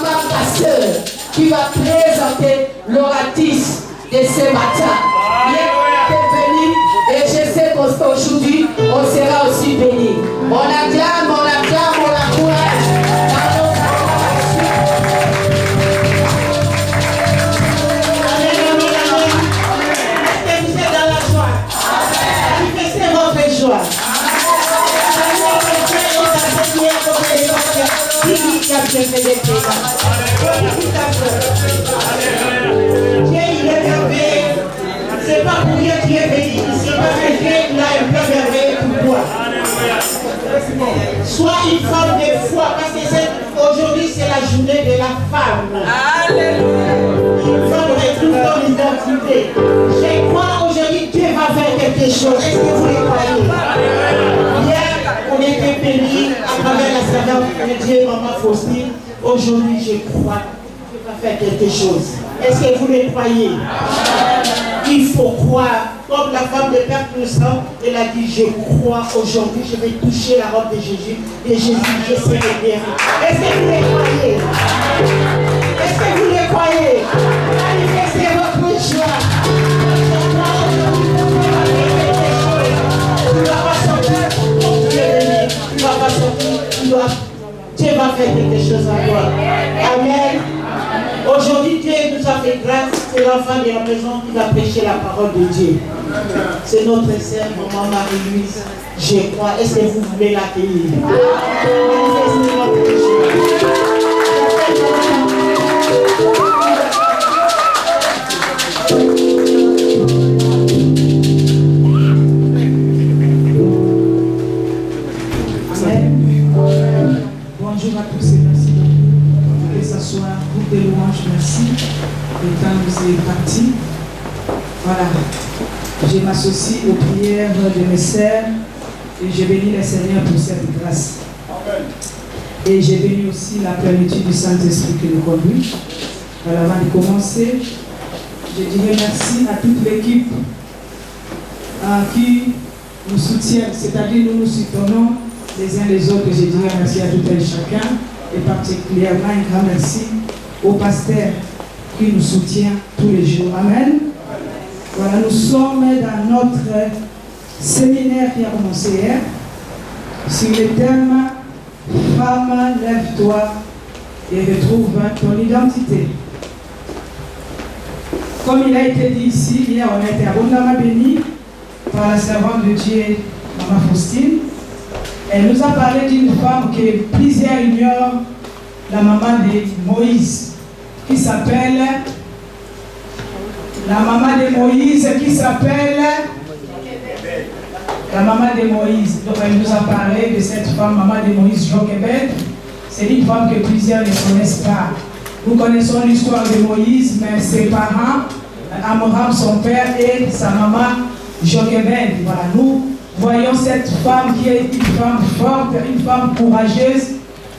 maman pasteur qui va présenter l'oratrice de ce matin. Il est béni et je sais qu'aujourd'hui, on sera aussi béni. On acclame, on l'encourage. Est-ce que vous êtes dans la joie? Manifestez votre joie. C'est pas pour rien qu'il est béni. C'est parce que Dieu a un plan merveilleux pour toi. Sois une femme de foi, parce que aujourd'hui c'est la journée de la femme. Alléluia. Une femme retrouve ton identité. Je crois aujourd'hui Dieu va faire quelque chose. Est-ce que vous le croyez? Hier, on était bénis à travers la servante de Dieu, Maman Faustine. Aujourd'hui, je crois que Dieu va faire quelque chose. Est-ce que vous le croyez? Il faut croire. Comme la femme de Père Clousson, elle a dit, je crois aujourd'hui, je vais toucher la robe de Jésus. Et Jésus, je serai guéri. Est-ce que vous le croyez? Est-ce que vous le croyez? Manifestez votre joie. Tu ne vas pas sortir. Tu ne vas pas sortir. Dieu va faire quelque chose à toi. Amen. Aujourd'hui, Dieu nous a fait grâce. C'est l'enfant de la maison qui va prêcher la parole de Dieu. C'est notre sœur, maman Marie-Louise. Je crois. Est-ce que vous voulez l'accueillir? Manifestez votre joie. Bonjour à tous et merci beaucoup. Que ce soit groupe de louanges, merci. Le temps nous est parti. Voilà. Je m'associe aux prières de mes sœurs et je bénis le Seigneur pour cette grâce. Et je bénis aussi la plénitude du Saint-Esprit qui nous conduit. Alors, avant de commencer, je dirais merci à toute l'équipe qui nous soutient, c'est-à-dire nous nous soutenons les uns les autres. Je dirais merci à tout un chacun et particulièrement un grand merci au pasteur qui nous soutient tous les jours. Amen. Voilà, nous sommes dans notre séminaire qui a commencé hier sur le thème Femme, lève-toi et retrouve ton identité. Comme il a été dit ici, hier on a été abondamment bénis par la servante de Dieu, Maman Faustine. Elle nous a parlé d'une femme que plusieurs ignorent, la maman de Moïse, qui s'appelle la maman de Moïse, qui s'appelle la maman de Moïse. Donc elle nous a parlé de cette femme, maman de Moïse, Jochebed. C'est une femme que plusieurs ne connaissent pas. Nous connaissons l'histoire de Moïse, mais ses parents, Amram, son père, et sa maman, Jochebed. Voilà, nous voyons cette femme qui est une femme forte, une femme courageuse,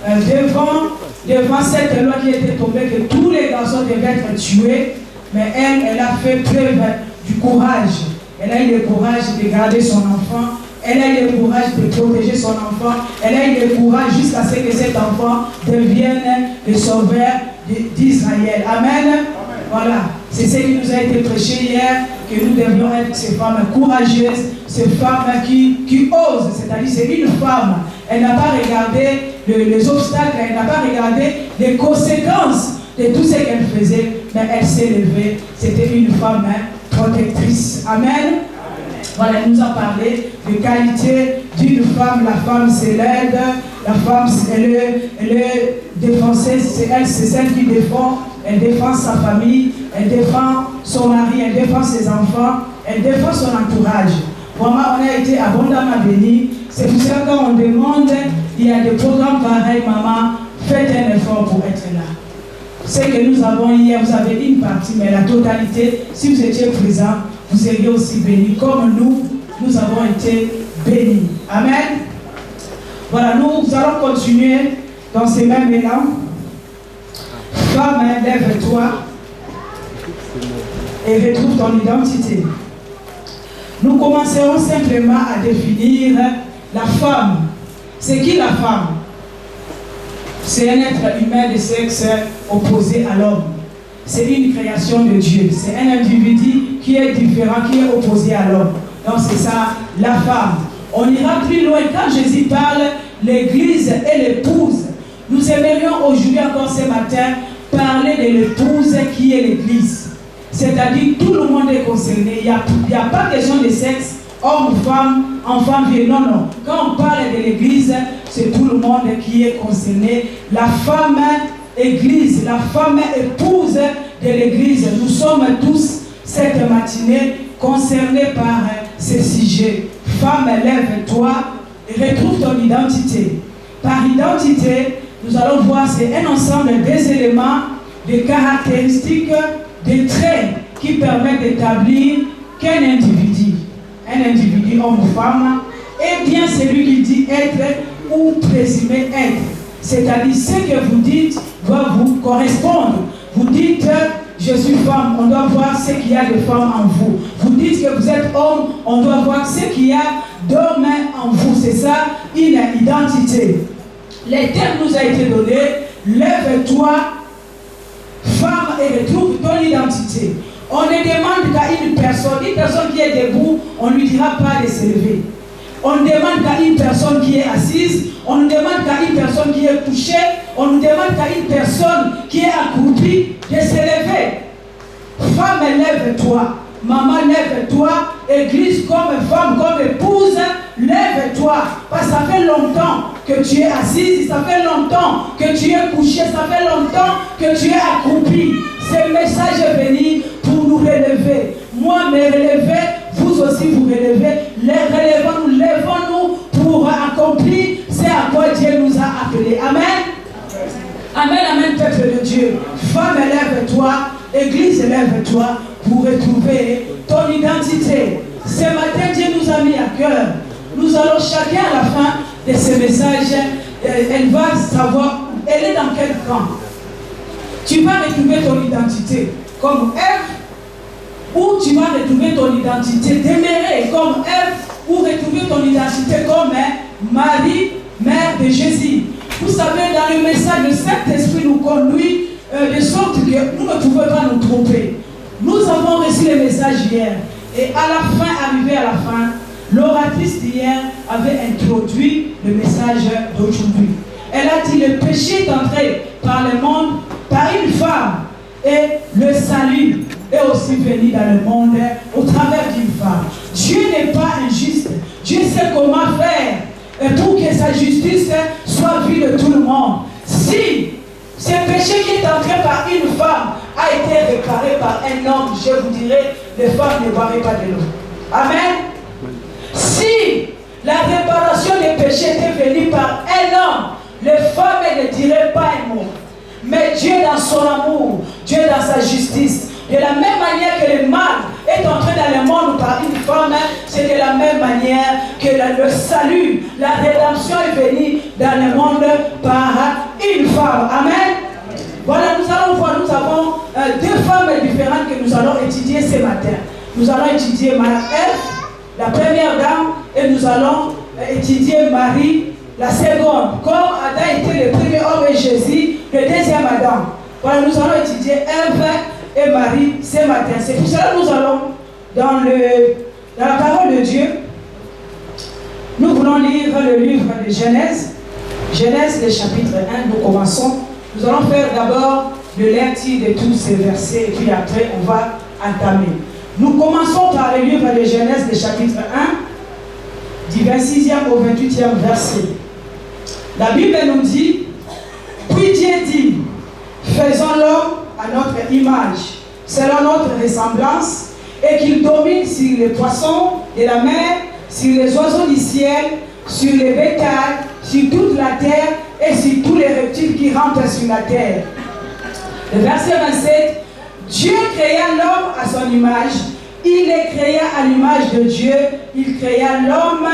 devant cette loi qui était tombée, que tous les garçons devaient être tués, mais elle a fait preuve du courage. Elle a eu le courage de garder son enfant, elle a eu le courage de protéger son enfant, elle a eu le courage jusqu'à ce que cet enfant devienne le sauveur d'Israël. Amen. Voilà, c'est ce qui nous a été prêché hier, que nous devions être ces femmes courageuses, ces femmes qui osent, c'est-à-dire c'est une femme. Elle n'a pas regardé les obstacles, elle n'a pas regardé les conséquences de tout ce qu'elle faisait, mais elle s'est levée. C'était une femme protectrice. Amen. Voilà, elle nous a parlé de qualité d'une femme. La femme, c'est l'aide. La femme, elle est défenseuse. C'est celle qui défend. Elle défend sa famille. Elle défend son mari. Elle défend ses enfants. Elle défend son entourage. Vraiment, on a été abondamment bénis. C'est pour ça que quand on demande, il y a des programmes pareils, maman, faites un effort pour être là. Ce que nous avons hier, vous avez une partie, mais la totalité, si vous étiez présent, vous seriez aussi bénis, comme nous avons été bénis. Amen. Voilà, nous allons continuer dans ces mêmes élans. Femme, lève-toi et retrouve ton identité. Nous commencerons simplement à définir la femme. C'est qui la femme? c'est un être humain de sexe opposé à l'homme. C'est une création de Dieu. C'est un individu qui est différent, qui est opposé à l'homme. Donc c'est ça, la femme. On ira plus loin. Quand Jésus parle, l'église et l'épouse, nous aimerions aujourd'hui encore ce matin parler de l'épouse qui est l'église. C'est-à-dire tout le monde est concerné. Il n'y a pas question de sexe, homme, femme, enfant, vieux. Non, non. Quand on parle de l'église, c'est tout le monde qui est concerné. La femme église, la femme épouse de l'église. Nous sommes tous cette matinée concernés par ce sujet. Femme, lève-toi et retrouve ton identité. Par identité, nous allons voir, c'est un ensemble des éléments, des caractéristiques, des traits qui permettent d'établir qu'un individu, homme ou femme, est bien celui qui dit être ou présumer être. C'est-à-dire ce que vous dites doit vous correspondre. Vous dites je suis femme, on doit voir ce qu'il y a de femme en vous. Vous dites que vous êtes homme, on doit voir ce qu'il y a d'homme en vous. C'est ça, une identité. Les termes nous a été donné. Lève-toi, femme, et retrouve ton identité. On ne demande qu'à une personne qui est debout, on ne lui dira pas de se lever. On ne demande qu'à une personne qui est assise, on ne demande qu'à une personne qui est couchée, on ne demande qu'à une personne qui est accroupie de se lever. Femme, lève-toi. Maman, lève-toi. Église comme femme, comme épouse, lève-toi. Parce que ça fait longtemps que tu es assise, ça fait longtemps que tu es couché, ça fait longtemps que tu es accroupi. Ce message est venu pour nous relever. Moi, me relever, vous aussi vous relevez. Relevons-nous, lèvons-nous pour accomplir ce à quoi Dieu nous a appelés. Amen. Amen, amen, peuple de Dieu. Femme, lève-toi. Église, lève-toi pour retrouver ton identité. Ce matin, Dieu nous a mis à cœur. Nous allons chacun à la fin de ce message, elle va savoir, elle est dans quel camp. Tu vas retrouver ton identité comme Ève, ou tu vas retrouver ton identité demeurée comme Ève, ou retrouver ton identité comme Marie, mère de Jésus. Vous savez, dans le message, le Saint-Esprit nous conduit de sorte que nous ne pouvons pas nous tromper. Nous avons reçu le message hier, et à la fin, arrivé à la fin, l'oratrice d'hier avait introduit le message d'aujourd'hui. Elle a dit, le péché est entré par le monde, par une femme, et le salut est aussi venu dans le monde au travers d'une femme. Dieu n'est pas injuste. Dieu sait comment faire pour que sa justice soit vue de tout le monde. Si ce péché qui est entré par une femme a été réparé par un homme, je vous dirai, les femmes ne boiraient pas de l'eau. Amen. Si la réparation des péchés était venue par un homme, les femmes ne diraient pas un mot. Mais Dieu dans son amour, Dieu dans sa justice, de la même manière que le mal est entré dans le monde par une femme, c'est de la même manière que le salut, la rédemption est venue dans le monde par une femme. Amen. Voilà, nous allons voir, nous avons deux femmes différentes que nous allons étudier ce matin. Nous allons étudier Ève, la première dame, et nous allons étudier Marie, la seconde. Comme Adam était le premier homme et Jésus, le deuxième Adam. Voilà, nous allons étudier Ève et Marie ce matin. C'est pour cela que nous allons dans la parole de Dieu. Nous voulons lire le livre de Genèse. Genèse, le chapitre 1, nous commençons. Nous allons faire d'abord le lecture de tous ces versets et puis après on va entamer. Nous commençons par le livre de Genèse, le chapitre 1, du 26e au 28e verset. La Bible nous dit, puis Dieu dit, faisons l'homme à notre image, selon notre ressemblance, et qu'il domine sur les poissons de la mer, sur les oiseaux du ciel, sur les bétails, sur toute la terre et sur tous les reptiles qui rentrent sur la terre. Le verset 27, Dieu créa l'homme à son image, il les créa à l'image de Dieu, il créa l'homme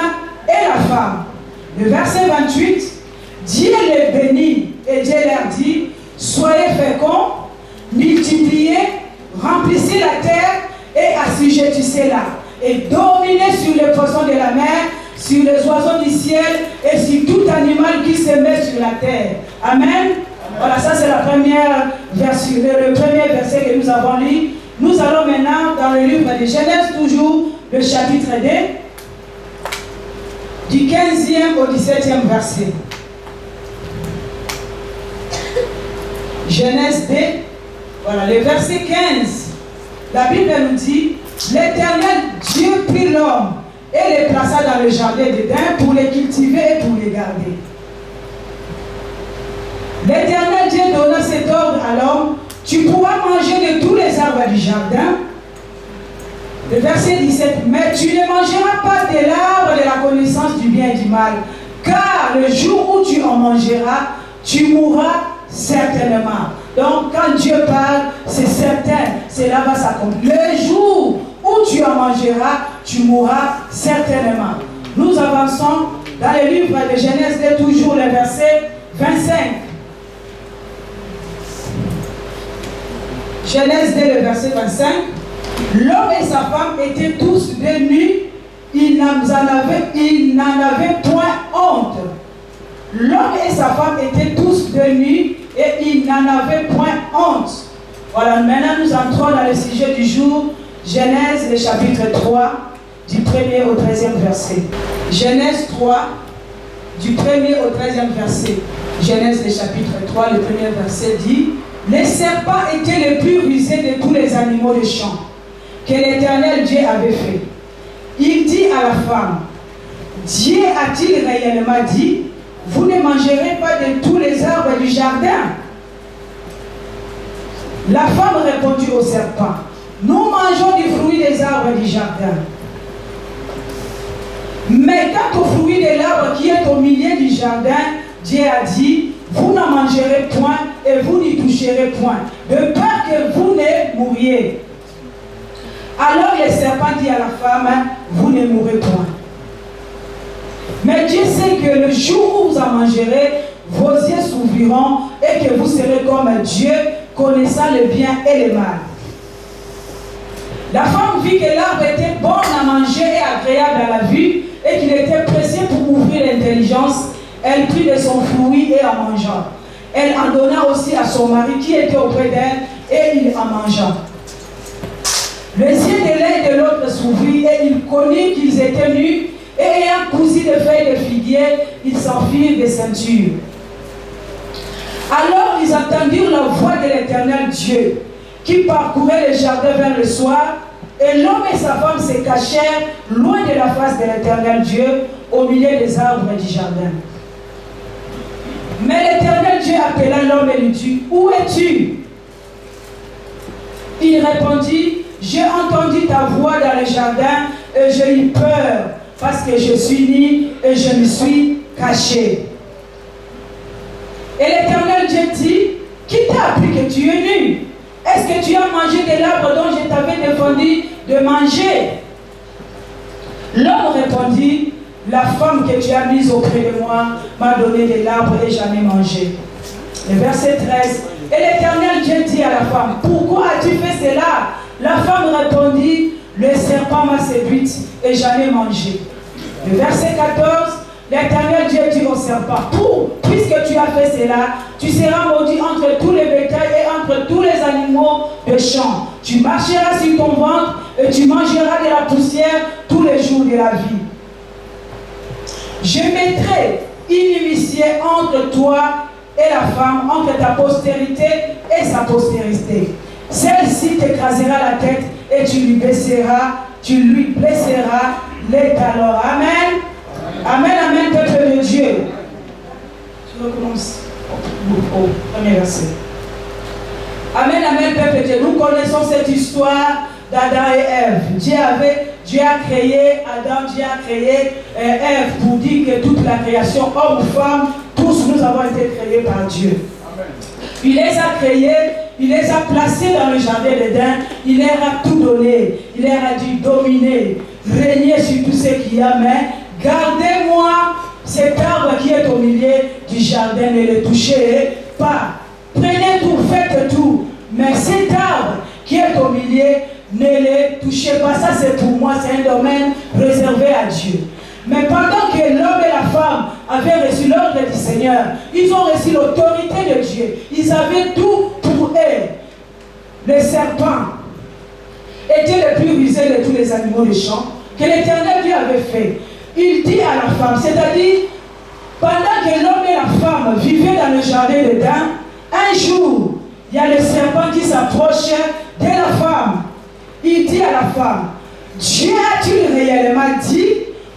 et la femme. Le verset 28, Dieu les bénit et Dieu leur dit, soyez féconds, multipliez, remplissez la terre et assujettissez-la, et dominez sur les poissons de la mer, sur les oiseaux du ciel et sur tout animal qui se met sur la terre. Amen. Voilà, ça c'est le premier verset que nous avons lu. Nous allons maintenant dans le livre de Genèse, toujours le chapitre 2, du 15e au 17e verset. Genèse 2, voilà, le verset 15. La Bible nous dit, l'Éternel Dieu prit l'homme et les plaça dans le jardin d'Éden pour les cultiver et pour les garder. L'Éternel Dieu donna cet ordre à l'homme, tu pourras manger de tous les arbres du jardin. Le verset 17, mais tu ne mangeras pas de l'arbre de la connaissance du bien et du mal, car le jour où tu en mangeras, tu mourras certainement. Donc quand Dieu parle, c'est certain, cela va s'accomplir. Le jour où tu en mangeras, tu mourras certainement. Nous avançons dans le livre de Genèse, toujours le verset 25. Genèse 2, le verset 25. L'homme et sa femme étaient tous nus, ils n'en avaient point honte. L'homme et sa femme étaient tous nus et ils n'en avaient point honte. Voilà, maintenant nous entrons dans le sujet du jour, Genèse, le chapitre 3, du 1er au 13e verset. Genèse 3, du 1er au 13e verset. Genèse, le chapitre 3, le 1er verset dit, les serpents étaient les plus rusés de tous les animaux des champs que l'Éternel Dieu avait fait. Il dit à la femme, Dieu a-t-il réellement dit, vous ne mangerez pas de tous les arbres du jardin? La femme répondit au serpent, nous mangeons du fruit des arbres du jardin. Mais quant au fruit de l'arbre qui est au milieu du jardin, Dieu a dit, vous n'en mangerez point et vous n'y toucherez point, de peur que vous ne mouriez. Alors le serpent dit à la femme, vous ne mourrez point. Mais Dieu sait que le jour où vous en mangerez, vos yeux s'ouvriront et que vous serez comme Dieu, connaissant le bien et le mal. La femme vit que l'arbre était bon à manger et agréable à la vue et qu'il était précieux pour ouvrir l'intelligence. Elle prit de son fruit et en mangea. Elle en donna aussi à son mari qui était auprès d'elle et il en mangea. Les yeux de l'un et de l'autre s'ouvrirent et ils connurent qu'ils étaient nus et ayant cousu de feuilles de figuier, ils s'enfirent des ceintures. Alors ils entendirent la voix de l'Éternel Dieu qui parcourait le jardin vers le soir, et l'homme et sa femme se cachèrent loin de la face de l'Éternel Dieu au milieu des arbres du jardin. Mais l'Éternel Dieu appela l'homme et lui dit, où es-tu? Il répondit, j'ai entendu ta voix dans le jardin et j'ai eu peur parce que je suis nu et je me suis caché. Et l'Éternel Dieu dit, qui t'a appris que tu es nu? Est-ce que tu as mangé de l'arbre dont je t'avais défendu de manger? L'homme répondit, la femme que tu as mise auprès de moi m'a donné de l'arbre et j'en ai mangé. Le verset 13. Et l'Éternel Dieu dit à la femme, pourquoi as-tu fait cela? La femme répondit, le serpent m'a séduite et j'en ai mangé. Le verset 14. L'Éternel Dieu dit au serpent, puisque tu as fait cela, tu seras maudit entre tous les bétails et entre tous les animaux de champ. Tu marcheras sur ton ventre et tu mangeras de la poussière tous les jours de la vie. Je mettrai inimitié entre toi et la femme, entre ta postérité et sa postérité. Celle-ci t'écrasera la tête et tu lui blesseras les talons. Amen. Amen, amen, peuple de Dieu. Je recommence au premier verset. Amen, amen, peuple de Dieu. Nous connaissons cette histoire d'Adam et Ève. Dieu a créé Adam, Dieu a créé Ève pour dire que toute la création, homme ou femme, tous nous avons été créés par Dieu. Amen. Il les a créés, il les a placés dans le jardin d'Éden, il leur a tout donné, il leur a dit dominer, régner sur tout ce qu'il y a, mais gardez-moi cet arbre qui est au milieu du jardin, ne le touchez pas. Prenez tout, faites tout, mais cet arbre qui est au milieu, ne le touchez pas. Ça c'est pour moi, c'est un domaine réservé à Dieu. Mais pendant que l'homme et la femme avaient reçu l'ordre du Seigneur, ils ont reçu l'autorité de Dieu. Ils avaient tout pour eux. Le serpent était le plus rusé de tous les animaux des champs que l'Éternel Dieu avait fait. Il dit à la femme, c'est-à-dire, pendant que l'homme et la femme vivaient dans le jardin d'Éden, un jour, il y a le serpent qui s'approche de la femme. Il dit à la femme, Dieu a-t-il réellement dit,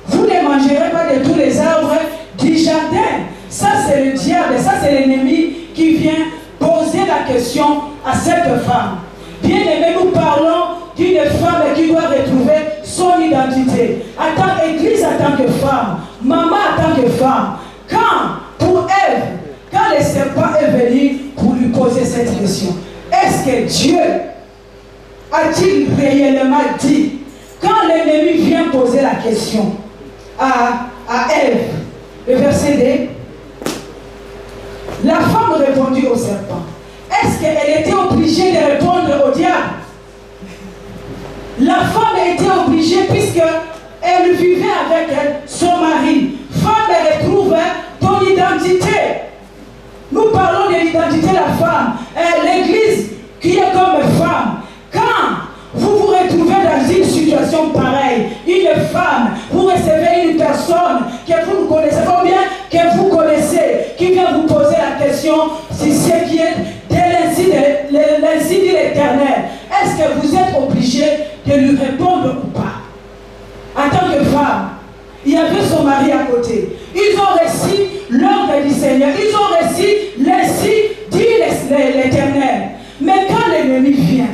vous ne mangerez pas de tous les arbres du jardin? Ça c'est le diable, ça c'est l'ennemi qui vient poser la question à cette femme. Bien aimé, nous parlons d'une femme qui doit retrouver son identité. En tant qu'église, en tant que femme, maman en tant que femme. Quand, pour elle, quand le serpent est venu pour lui poser cette question, est-ce que Dieu a-t-il réellement dit, quand l'ennemi vient poser la question à Ève, le verset 2, la femme répondit au serpent. Est-ce qu'elle était obligée de répondre au diable? La femme était obligée puisqu'elle vivait avec son mari. Femme retrouve ton identité. Nous parlons de l'identité de la femme. L'église qui est comme femme. Quand vous vous retrouvez dans une situation pareille, une femme, vous recevez une personne que vous ne connaissez pas bien, que vous connaissez, qui vient vous poser la question si ce qui est de l'insi de l'Éternel, est-ce que vous êtes obligé de lui répondre ou pas? En tant que femme, il y avait son mari à côté. Ils ont reçu l'ordre du Seigneur. Ils ont reçu l'insi dit l'Éternel. Mais quand l'ennemi vient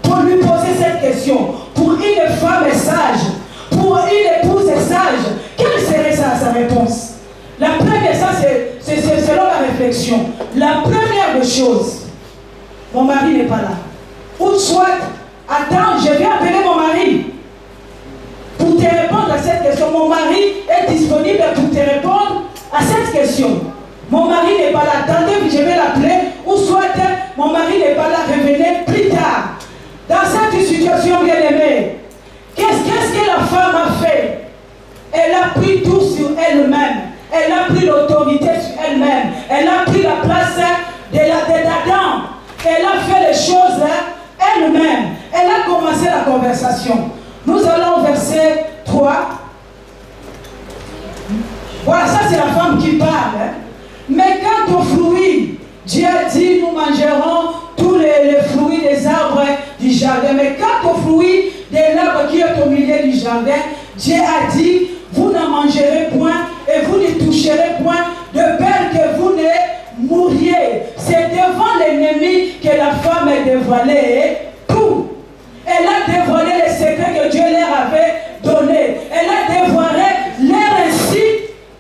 pour lui poser cette question, pour une femme sage, pour une épouse sage, quelle serait sa réponse? La première, ça c'est selon la réflexion. La première des choses, mon mari n'est pas là. Ou soit, attends, je vais appeler mon mari pour te répondre à cette question. Mon mari est disponible pour te répondre à cette question. Mon mari n'est pas là, attendez, je vais l'appeler. Ou soit, mon mari n'est pas là, revenez plus tard. Dans cette situation, bien aimée, qu'est-ce que la femme a fait? Elle a pris tout sur elle-même. Elle a pris l'autorité sur elle-même. Elle a pris la place d'Adam. Elle a fait les choses elle-même. Elle a commencé la conversation. Nous allons au verset 3. Voilà, ça c'est la femme qui parle. Mais quant aux fruits, Dieu a dit, nous mangerons tous les fruits des arbres du jardin. Mais quant aux fruits de l'arbre qui est au milieu du jardin, Dieu a dit, vous n'en mangerez point et vous ne toucherez point de peur que vous ne mouriez. C'est devant l'ennemi que la femme a dévoilé tout. Elle a dévoilé les secrets que Dieu leur avait donnés. Elle a dévoilé leur récit,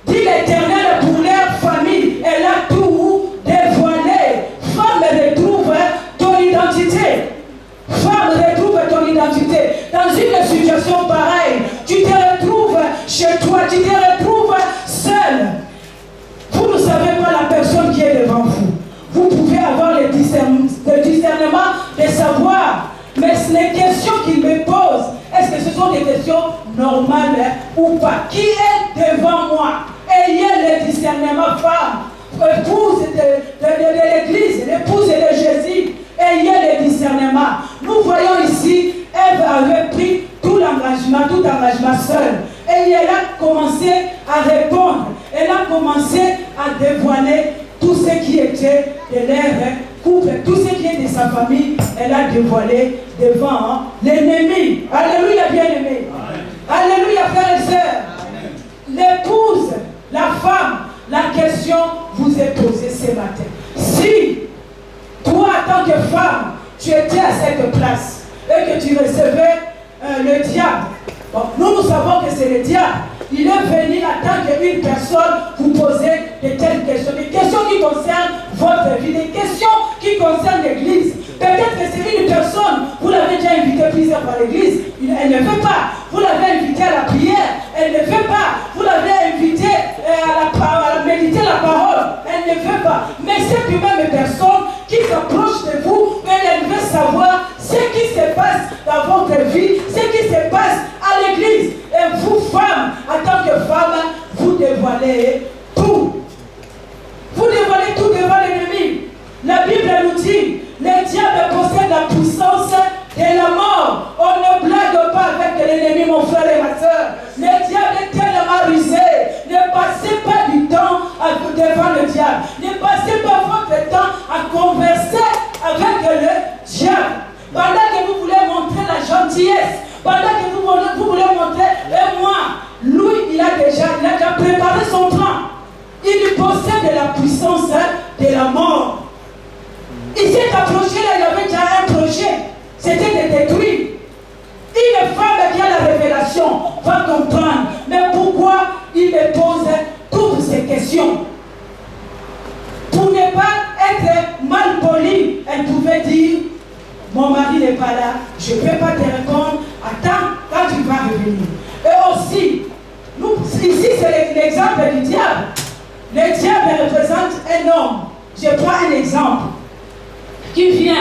dit l'Éternel, pour leur famille. Elle a tout dévoilé. Femme, retrouve ton identité. Femme, retrouve ton identité. Dans une situation pareille, tu te retrouves chez toi, tu te retrouves seul. Vous ne savez pas la personne qui est devant vous. Vous pouvez avoir le discernement de savoir. Mais les questions qu'il me pose, est-ce que ce sont des questions normales ou pas? Qui est devant moi? Ayez le discernement, femme, épouse de l'Église, l'épouse de Jésus. Ayez le discernement. Nous voyons ici, Ève avait pris tout engagement seule. Et elle a commencé à répondre. Elle a commencé à dévoiler tout ce qui était de leur couple, tout ce qui est de sa famille. Elle a dévoilé devant l'ennemi. Alléluia, bien-aimé. Alléluia, frères et sœurs. L'épouse, la femme, la question vous est posée ce matin. Si toi, en tant que femme, tu étais à cette place et que tu recevais le diable, bon, nous savons que c'est le diable. Il est venu en tant qu'une personne vous poser de telles questions, des questions qui concernent votre vie, des questions qui concernent l'Église. Peut-être que c'est une personne, vous l'avez déjà invitée plusieurs fois à l'Église, elle ne veut pas. Vous l'avez invitée à la prière, elle ne veut pas. Vous l'avez invitée à méditer la parole, elle ne veut pas. Mais c'est une même personne qui s'approche de vous, elle veut savoir ce qui se passe dans votre vie, ce qui se passe à l'Église. Et vous, femmes, en tant que Il s'est approché là, il avait déjà un projet. C'était de détruire. Une femme qui a la révélation va comprendre. Mais pourquoi il me pose toutes ces questions? Pour ne pas être mal poli, elle pouvait dire, mon mari n'est pas là, je ne peux pas te répondre, attends quand tu vas revenir. Et aussi, nous, ici c'est l'exemple du diable. Le diable représente un homme. Je prends un exemple qui vient.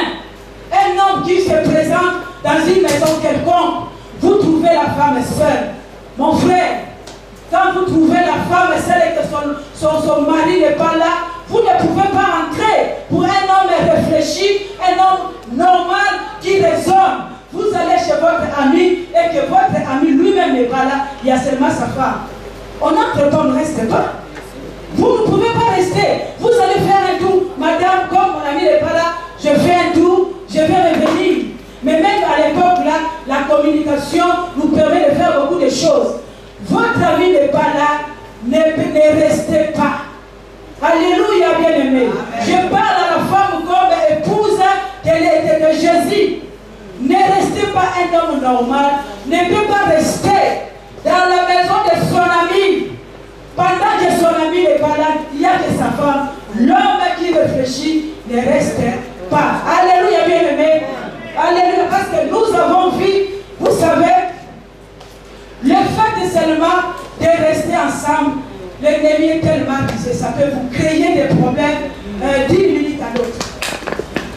Un homme qui se présente dans une maison quelconque. Vous trouvez la femme seule. Mon frère, quand vous trouvez la femme seule et que son mari n'est pas là, vous ne pouvez pas entrer. Pour un homme réfléchi, un homme normal qui raisonne, vous allez chez votre ami et que votre ami lui-même n'est pas là, il y a seulement sa femme. On n'entre pas, on ne reste pas. Vous ne pouvez pas rester. Vous allez faire un tour. Madame, comme mon ami n'est pas là, je fais un tour, je vais revenir. Mais même à l'époque là, la communication nous permet de faire beaucoup de choses. Votre ami n'est pas là, ne restez pas. Alléluia, bien-aimé. Je parle à la femme comme épouse de Jésus. Ne restez pas un homme normal. Ne peut pas rester dans la maison de son ami. Pendant que son ami n'est pas là, il y a que sa femme. L'homme qui réfléchit ne reste pas. Alléluia, bien-aimé. Alléluia, parce que nous avons vu, vous savez, le fait seulement de rester ensemble, l'ennemi est tellement risé, ça peut vous créer des problèmes 10 minutes à l'autre.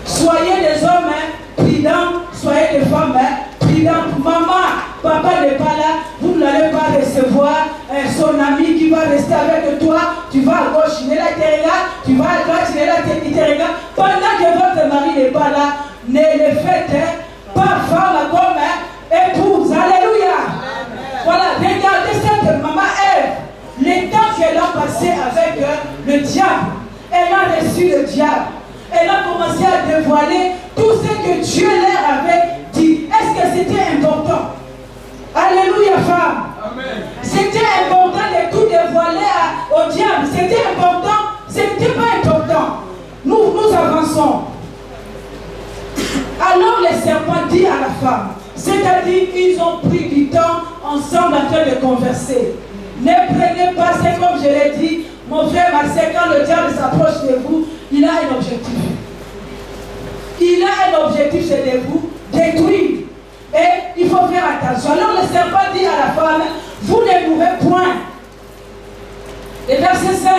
Soyez des hommes prudents, soyez des femmes prudentes. Maman, papa n'est pas là, vous n'allez pas recevoir son ami qui va rester avec toi. Tu vas à gauche, il est là, tu vas à droite, il est là, il te regarde. Pendant que votre mari n'est pas là, ne le faites pas femme comme épouse. Alléluia. Voilà, regardez cette maman Ève. Les temps qu'elle a passé avec le diable, elle a reçu le diable. Elle a commencé à dévoiler tout ce que Dieu leur avait dit. Est-ce que c'était important? Alléluia, femme. C'était important de tout dévoiler au diable. C'était important. Ce n'était pas important. Nous avançons. Alors le serpent dit à la femme, c'est-à-dire ils ont pris du temps ensemble en train de converser. Ne prenez pas, c'est comme je l'ai dit, mon frère Marcel, quand le diable s'approche de vous, il a un objectif. Il a un objectif, c'est de vous détruire. Et il faut faire attention. Alors le serpent dit à la femme, vous ne mourrez point. Et verset 5.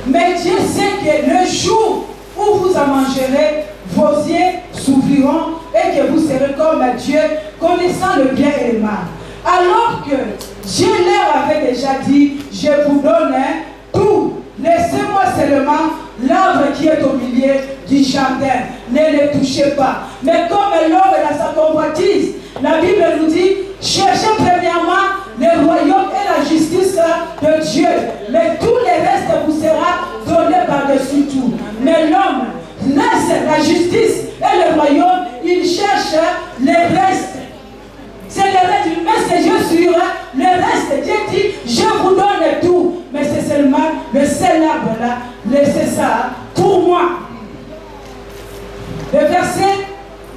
Mais Dieu sait que le jour où vous en mangerez, vos yeux s'ouvriront et que vous serez comme Dieu, connaissant le bien et le mal. Alors que Dieu leur avait déjà dit, je vous donne tout, laissez-moi seulement l'arbre qui est au milieu du jardin, ne le touchez pas. Mais comme l'homme dans sa convoitise, la Bible nous dit, cherchez premièrement le royaume et la justice de Dieu, mais tout le reste vous sera donné par-dessus tout. Mais l'homme laisse la justice et le royaume, il cherche le reste. C'est le reste du messager sur le reste. Dieu dit, je vous donne tout. Mais c'est seulement le seul arbre là. Laissez ça pour moi. Le verset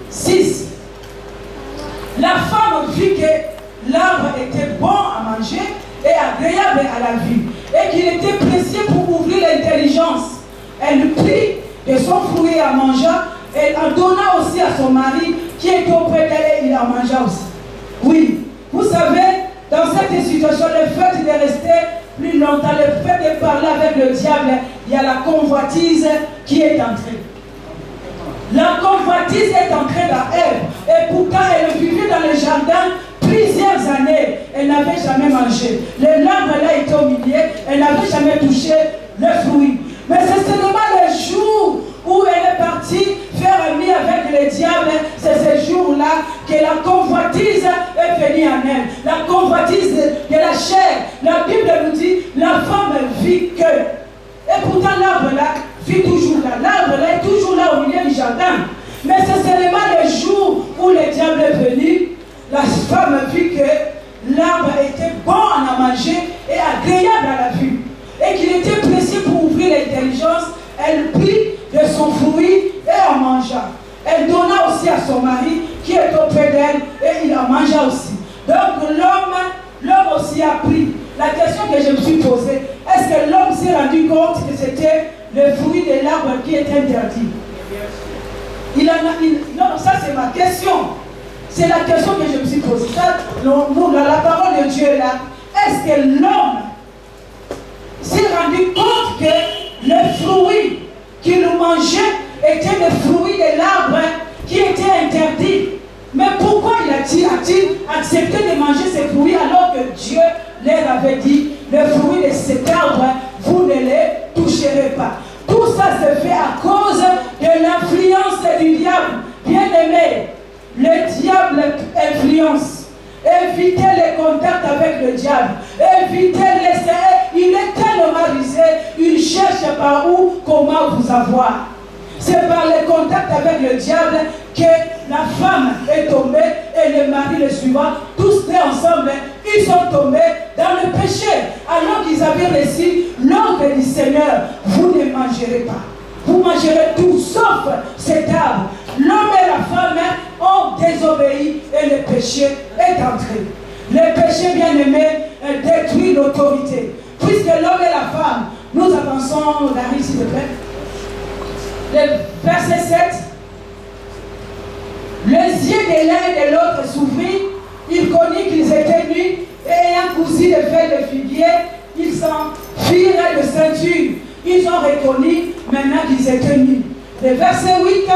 6. La femme vit que l'arbre était bon à manger et agréable à la vue. Et qu'il était précieux pour ouvrir l'intelligence. Elle prit de son fruit en mangeant. Elle en donna aussi à son mari qui était auprès d'elle et il en mangea aussi. Oui, vous savez, dans cette situation, le fait de rester plus longtemps, le fait de parler avec le diable, il y a la convoitise qui est entrée. La convoitise est entrée dans Ève. Et pourtant, elle vivait dans le jardin plusieurs années. Elle n'avait jamais mangé. L'arbre là était au milieu. Elle n'avait jamais touché le fruit. Mais c'est seulement le jour où elle est partie faire ami avec le diable, c'est ce jour-là que la convoitise est venue en elle. La convoitise de la chair. La Bible nous dit, la femme vit que. Et pourtant l'arbre là vit toujours là. L'arbre là est toujours là au milieu du jardin. Mais c'est seulement le jour où le diable est venu, la femme vit que l'arbre était bon à manger et agréable à la vue. Et qu'il était précieux pour ouvrir l'intelligence. Elle prit de son fruit et en mangea. Elle donna aussi à son mari qui est auprès d'elle et il en mangea aussi. Donc l'homme aussi a pris. La question que je me suis posée, est-ce que l'homme s'est rendu compte que c'était le fruit de l'arbre qui était interdit? Non, ça c'est ma question. C'est la question que je me suis posée. Ça, la parole de Dieu est là. Est-ce que l'homme s'est rendu compte que le fruit qu'il mangeait était le fruit de l'arbre qui était interdit? Mais pourquoi a-t-il accepté de manger ces fruits alors que Dieu leur avait dit, le fruit de cet arbre, vous ne les toucherez pas? Tout ça se fait à cause de l'influence du diable. Bien-aimé, le diable influence. Évitez les contacts avec le diable. Évitez les... Il est tellement rusé, il cherche par où, comment vous avoir. C'est par les contacts avec le diable que la femme est tombée et le mari le suivant. Tous deux ensemble, ils sont tombés dans le péché. Alors qu'ils avaient reçu l'ordre du Seigneur, vous ne mangerez pas. Vous mangerez tout sauf cet arbre. L'homme et la femme ont désobéi et le péché est entré. Le péché, bien-aimé, détruit l'autorité. Puisque l'homme et la femme, nous avançons, Larry, s'il te plaît. Le verset 7. Les yeux de l'un et de l'autre s'ouvrirent. Ils connurent qu'ils étaient nus et ayant cousu de feuilles de figuier, ils s'en firent de ceinture. Ils ont reconnu maintenant qu'ils étaient nus. Le verset 8.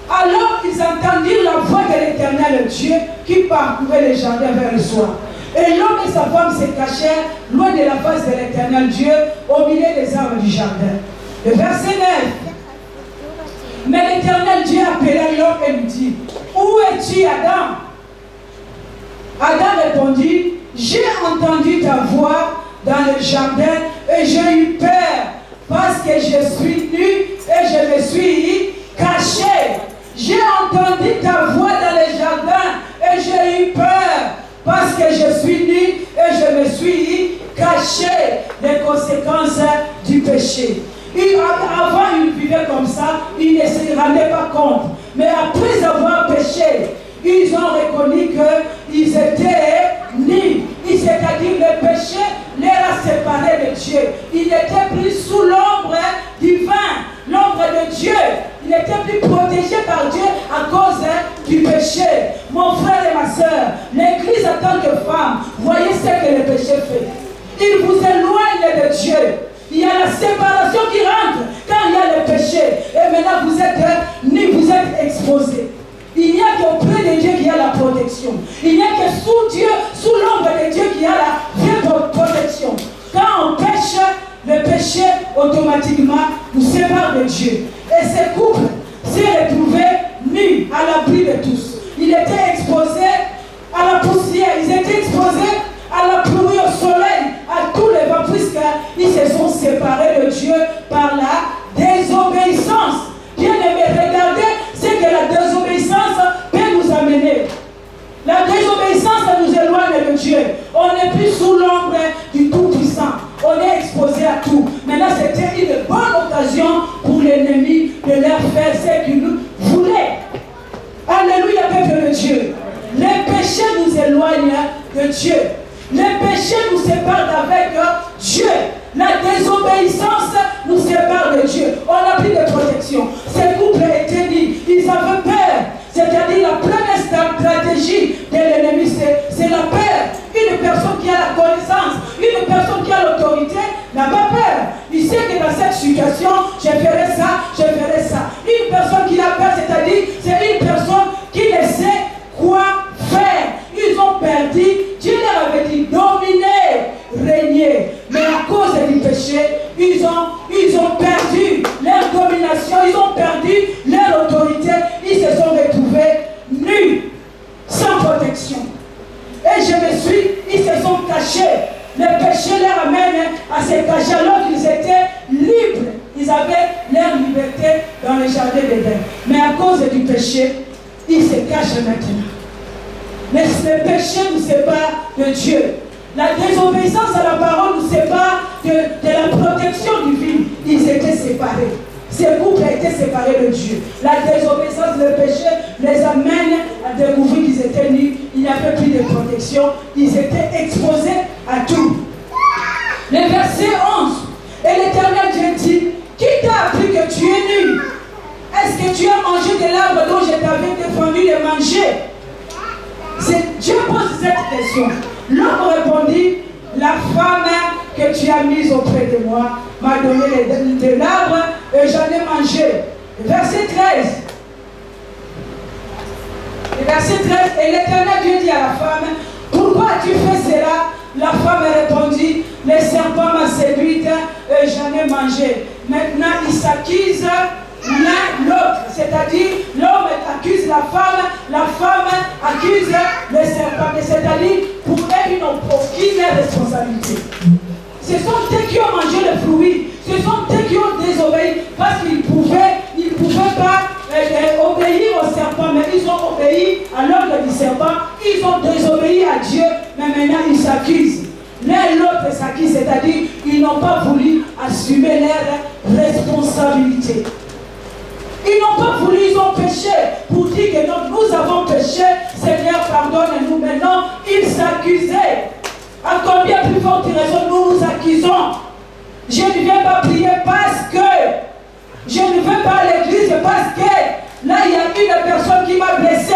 Alors ils entendirent la voix de l'Éternel Dieu qui parcourait les jardins vers le soir. Et l'homme et sa femme se cachèrent loin de la face de l'Éternel Dieu au milieu des arbres du jardin. Le verset 9. Mais l'Éternel Dieu appela l'homme et lui dit, où es-tu, Adam? Adam répondit, j'ai entendu ta voix dans le jardin et j'ai eu peur parce que je suis nu et je me suis caché. J'ai entendu ta voix dans le jardin et j'ai eu peur parce que je suis nu et je me suis caché. Les conséquences du péché. Avant, ils vivaient comme ça, ils ne se rendaient pas compte. Mais après avoir péché, ils ont reconnu qu'ils étaient nus. C'est-à-dire le péché les a séparés de Dieu. Ils n'étaient plus sous l'ombre divin, l'ombre de Dieu. Ils n'étaient plus protégés par Dieu à cause du péché. Mon frère et ma soeur, l'Église en tant que femme, voyez ce que le péché fait. Il vous éloigne de Dieu. Il y a la séparation qui rentre quand il y a le péché. Et maintenant vous êtes nus, vous êtes exposés. Il n'y a qu'auprès de Dieu qu'il y a la protection. Il n'y a que sous Dieu, sous l'ombre de Dieu qu'il y a la vraie protection. Quand on pêche, le péché automatiquement nous sépare de Dieu. Et ces couples s'est retrouvé nus à l'abri de tous. Ils étaient exposés à la poussière, ils étaient exposés à la pluie, au soleil, à tous les vents, puisqu'ils se sont séparés de Dieu par la désobéissance. Bien-aimés, regardez ce que la désobéissance peut nous amener. La désobéissance nous éloigne de Dieu. On n'est plus sous l'ombre du Tout-Puissant. On est exposé à tout. Maintenant, c'était une bonne occasion pour l'ennemi de leur faire ce qu'il nous voulait. Alléluia, peuple de Dieu. Les péchés nous éloignent de Dieu. Les péchés nous séparent d'avec Dieu. La désobéissance nous sépare de Dieu. On n'a plus de protection. Ces couples étaient dit, ils avaient peur. C'est-à-dire la première stratégie de l'ennemi, c'est la peur. Une personne qui a la connaissance, une personne qui a l'autorité, n'a pas peur. Il sait que dans cette situation, je ferai ça, je ferai ça. Une personne qui a peur, c'est-à-dire, c'est une personne qui ne sait quoi faire. Ils ont perdu. Dieu leur avait dit dominer, régner. Mais à cause du péché, ils ont perdu leur domination, ils ont perdu leur autorité. Ils se sont retrouvés nus, sans protection. Et ils se sont cachés. Le péché leur amène à se cacher alors qu'ils étaient libres. Ils avaient leur liberté dans le jardin d'Éden. Mais à cause du péché, ils se cachent maintenant. Mais le péché nous sépare de Dieu. La désobéissance à la parole nous sépare de la protection divine. Ils étaient séparés. C'est vous séparés de Dieu. La désobéissance, le péché les amène à découvrir qu'ils étaient nus. Il n'y avait plus de protection. Ils étaient exposés à tout. Le verset 11. Et l'Éternel Dieu dit, qui t'a appris que tu es nu? Est-ce que tu as mangé de l'arbre dont je t'avais défendu de manger? Dieu pose cette question. L'homme répondit, la femme que tu as mise auprès de moi m'a donné de l'arbre et j'en ai mangé. Verset 13. Verset 13. Et l'Éternel Dieu dit à la femme, pourquoi as-tu fait cela? La femme répondit, le serpent m'a séduite et j'en ai mangé. Maintenant, ils s'accusent l'un l'autre. C'est-à-dire, l'homme accuse la femme accuse le serpent. C'est-à-dire, pour eux, ils n'ont aucune responsabilité. Ce sont eux qui ont mangé le fruit. Ce sont eux qui ont désobéi parce qu'ils ne pouvaient pas obéir au serpent, mais ils ont obéi à l'ordre du serpent. Ils ont désobéi à Dieu, mais maintenant ils s'accusent. L'un et l'autre s'accusent, c'est-à-dire ils n'ont pas voulu assumer leur responsabilité. Ils n'ont pas voulu, ils ont péché pour dire que non, nous avons péché, Seigneur, pardonne-nous. Maintenant, ils s'accusaient. À combien plus forte raison nous nous accusons? Je ne viens pas prier parce que je ne vais pas à l'église parce que là, il y a une personne qui m'a blessé.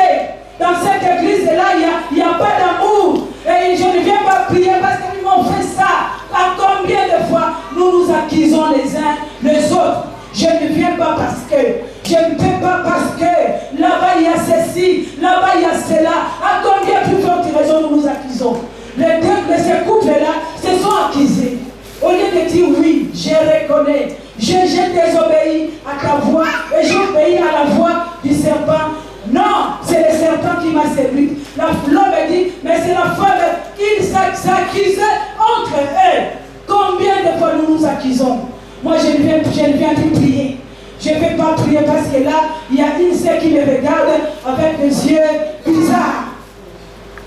Dans cette église-là, il n'y a pas d'amour. Et je ne viens pas prier parce qu'ils m'ont fait ça. À combien de fois nous nous accusons les uns les autres? Je ne viens pas parce que, je ne fais pas parce que, là-bas il y a ceci, là-bas il y a cela. À combien plus forte raison nous nous accusons? Les deux de ces couples-là se sont accusés. Au lieu de dire oui, je reconnais, j'ai désobéi à ta voix et j'ai obéi à la voix du serpent. Non, c'est le serpent qui m'a séduit. L'homme dit, mais c'est la femme. Ils s'accusaient entre eux. Combien de fois nous nous accusons? Moi, je ne viens plus prier. Je ne vais pas prier parce que là, il y a une sœur qui me regarde avec des yeux bizarres.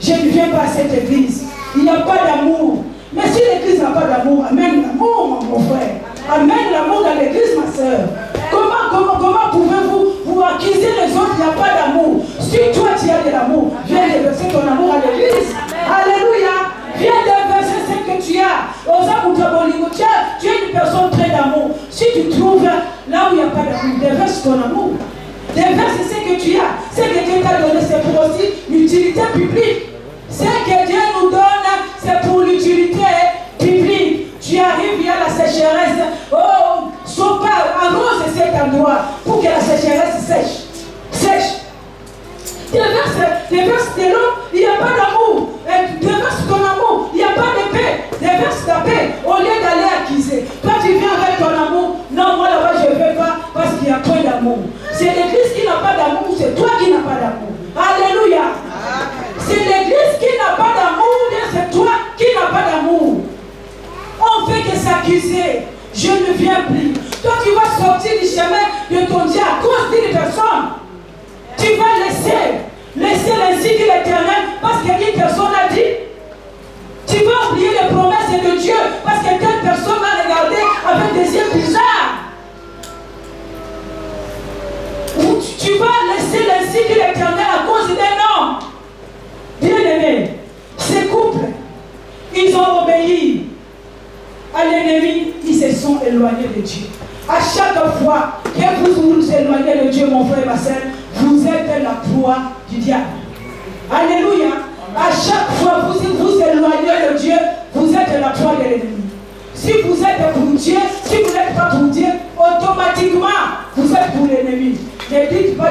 Je ne viens pas à cette église. Il n'y a pas d'amour. Mais si l'église n'a pas d'amour, amène l'amour, mon frère. Amène l'amour dans l'église, ma soeur. Comment pouvez-vous vous accuser les autres? Il n'y a pas d'amour. Si toi tu as de l'amour, viens déverser ton amour à l'église. Alléluia. Viens déverser ce que tu as. Tu es une personne pleine d'amour. Si tu trouves là où il n'y a pas d'amour, déverse ton amour. Déverse ce que tu as. Ce que Dieu t'a donné, c'est pour aussi l'utilité publique. Ce que Dieu nous donne, c'est pour l'utilité publique. Tu arrives, il y a la sécheresse. Oh, sois pas, arrose cet endroit pour que la sécheresse sèche. Déverse de l'eau, il n'y a pas d'amour. Déverse ton amour, il n'y a pas de paix. Déverse ta paix au lieu d'aller accuser. Toi, tu viens avec ton amour. Non, moi là-bas, je ne veux pas parce qu'il y a point d'amour. C'est l'église qui n'a pas d'amour, c'est toi qui n'as pas d'amour. Alléluia. C'est l'église qui n'a pas d'amour, c'est toi qui n'as pas d'amour. On fait que s'accuser. Je ne viens plus. Toi, tu vas sortir du chemin de ton Dieu à cause d'une personne. Tu vas laisser ainsi dit l'Éternel parce qu'une personne a dit. Tu vas oublier les promesses de Dieu parce que telle personne a regardé avec des yeux bizarres. Ou tu vas laisser ainsi dit l'Éternel à cause d'un homme. Bien-aimés, ces couples, ils ont obéi à l'ennemi, ils se sont éloignés de Dieu. À chaque fois que vous vous éloignez de Dieu, mon frère et ma soeur, vous êtes la proie du diable. Alléluia. À chaque fois que vous vous éloignez de Dieu, vous êtes la proie de l'ennemi. Si vous êtes pour Dieu, si vous n'êtes pas pour Dieu, automatiquement, vous êtes pour l'ennemi. Ne dites pas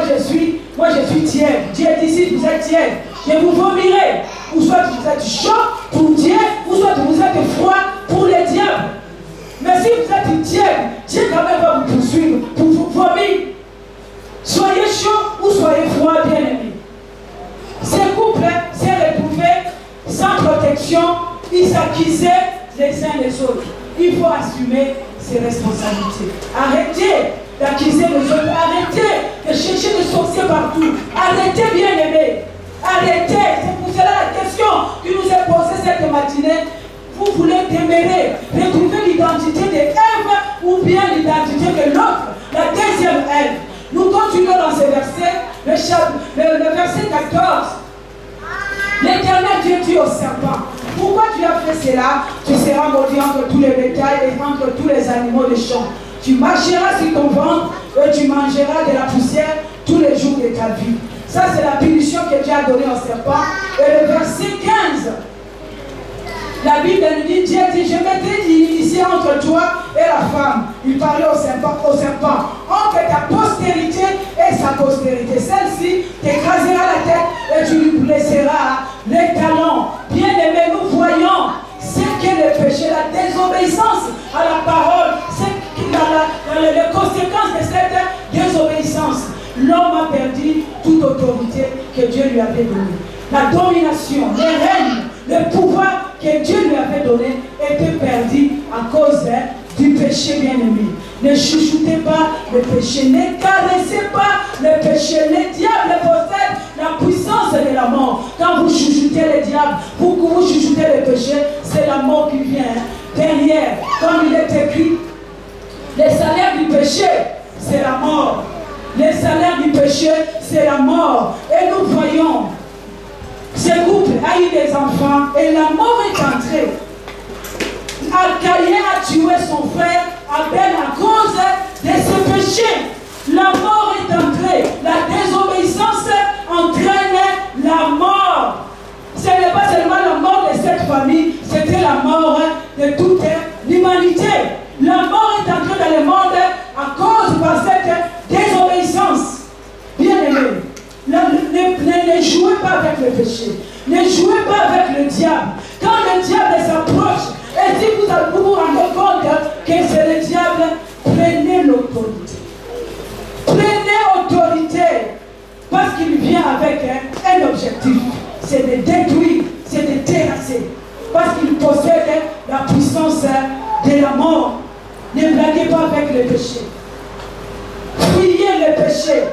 moi je suis tiède. Dieu dit si vous êtes tiède, je vous vomirai. Ou soit vous êtes chaud pour Dieu, ou soit vous êtes froid pour le diable. Mais si vous êtes tiède, Dieu quand même va vous poursuivre pour vous vomir. Soyez chaud ou soyez froid, bien-aimés. Ces couples s'est retrouvés sans protection, ils s'accusaient les uns les autres. Il faut assumer ses responsabilités. Arrêtez d'accuser les autres. Arrêtez de chercher des sorciers partout. Arrêtez, bien-aimés. Arrêtez. C'est pour cela la question qui nous est posée cette matinée. Vous voulez demeurer, retrouver l'identité de Ève ou bien l'identité de l'autre, la deuxième Ève. 14. L'Éternel Dieu dit au serpent, pourquoi tu as fait cela? Tu seras maudit entre tous les bétails et entre tous les animaux des champs. Tu marcheras sur ton ventre et tu mangeras de la poussière tous les jours de ta vie. Ça, c'est la punition que Dieu a donnée au serpent. Et le verset 15, la Bible nous dit, Dieu dit, je mettrai l'inimitié entre toi et la femme. Il parlait au serpent, entre ta postérité et sa postérité. Celle-ci t'écrasera la tête et tu lui blesseras les talons. Bien aimé, nous voyons ce qu'est le péché, la désobéissance à la parole, les conséquences de cette désobéissance. L'homme a perdu toute autorité que Dieu lui avait donnée. La domination, les règnes, le pouvoir que Dieu lui avait donné était perdu à cause du péché, bien-aimé. Ne chouchoutez pas le péché, ne caressez pas le péché. Le diable possède la puissance de la mort. Quand vous chouchoutez le diable, vous chouchoutez le péché, c'est la mort qui vient derrière. Comme il est écrit, le salaire du péché, c'est la mort. Le salaire du péché, c'est la mort. Et nous voyons, ce couple a eu des enfants et la mort est entrée. Caïn a tué son frère Abel à cause de ce péché. La mort est entrée. La désobéissance entraîne la mort. Ce n'est pas seulement la mort de cette famille, c'était la mort de toute l'humanité. La mort est entrée dans le monde à cause de cette désobéissance. Bien-aimés, ne jouez pas avec le péché. Ne jouez pas avec le diable. Quand le diable s'approche, et si vous vous rendez compte que c'est le diable, prenez l'autorité. Prenez autorité. Parce qu'il vient avec un objectif. C'est de détruire, c'est de terrasser. Parce qu'il possède la puissance de la mort. Ne blaguez pas avec le péché. Fuyez le péché.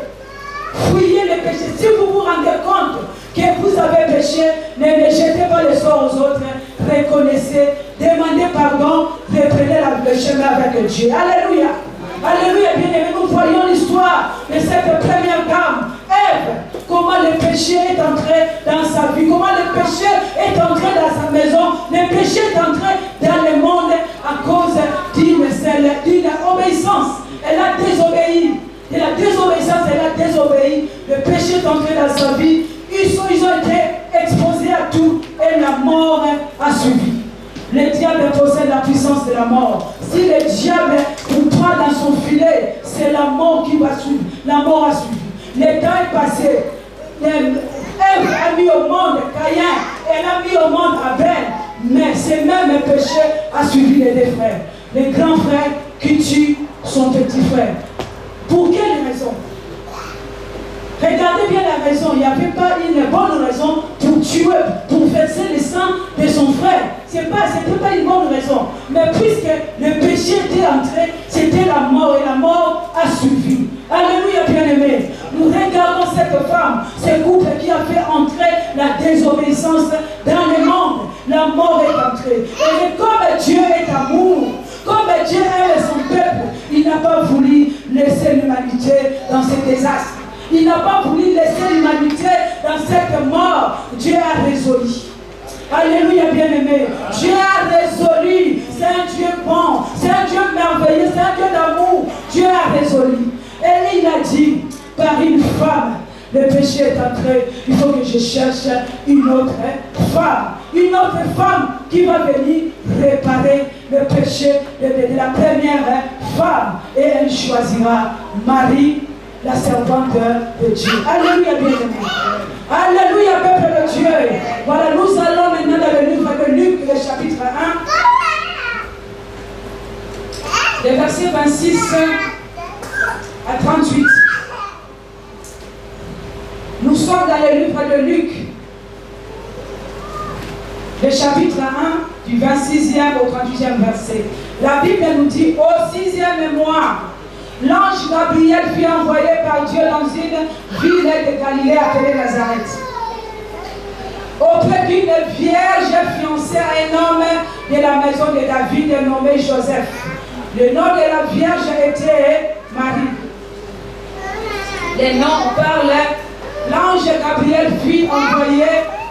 Fuyez le péché. Si vous vous rendez compte que vous avez péché, ne jetez pas le sort aux autres. Reconnaissez, demandez pardon, reprenez le chemin avec Dieu. Alléluia. Alléluia, bien-aimés. Nous voyons l'histoire de cette première dame, Ève. Comment le péché est entré dans sa vie. Comment le péché est entré dans sa maison. Le péché est entré dans le monde à cause d'une obéissance. Elle a désobéi. De la désobéissance, elle a désobéi. Le péché est entré dans sa vie. Ils ont été exposés à tout et la mort a suivi. Le diable possède la puissance de la mort. Si le diable vous prend dans son filet, c'est la mort qui va suivre. La mort a suivi. Le temps est passé. Ève a mis au monde Caïn. Elle a mis au monde Abel. Mais ce même péché a suivi les deux frères. Le grand frère qui tue son petit frère. Pour quelle raison? Regardez bien la raison. Il n'y avait pas une bonne raison pour tuer, pour verser le sang de son frère. Ce n'était pas une bonne raison. Mais puisque le péché était entré, c'était la mort et la mort a suivi. Alléluia, bien-aimés. Nous regardons cette femme, ce couple qui a fait entrer la désobéissance dans le monde. La mort est entrée. Et comme Dieu est amour, comme Dieu aime son peuple, il n'a pas voulu laisser l'humanité dans ce désastre. Il n'a pas voulu laisser l'humanité dans cette mort. Dieu a résolu. Alléluia, bien-aimé. Dieu a résolu. C'est un Dieu bon. C'est un Dieu merveilleux. C'est un Dieu d'amour. Dieu a résolu. Et il a dit, par une femme, le péché est entré. Il faut que je cherche une autre femme. Une autre femme qui va venir réparer le péché de la première femme. Et elle choisira Marie, la servante de Dieu. Alléluia, bien-aimé. Alléluia, peuple de Dieu. Voilà, nous allons maintenant dans le livre de Luc, le chapitre 1, les versets 26 à 38. Nous sommes dans le livre de Luc, le chapitre 1, du 26e au 38e verset. La Bible nous dit, au 6e mois, l'ange Gabriel fut envoyé par Dieu dans une ville de Galilée appelée Nazareth, auprès d'une vierge fiancée à un homme de la maison de David nommé Joseph. Le nom de la vierge était Marie. Les noms, on parle l'ange Gabriel fut envoyé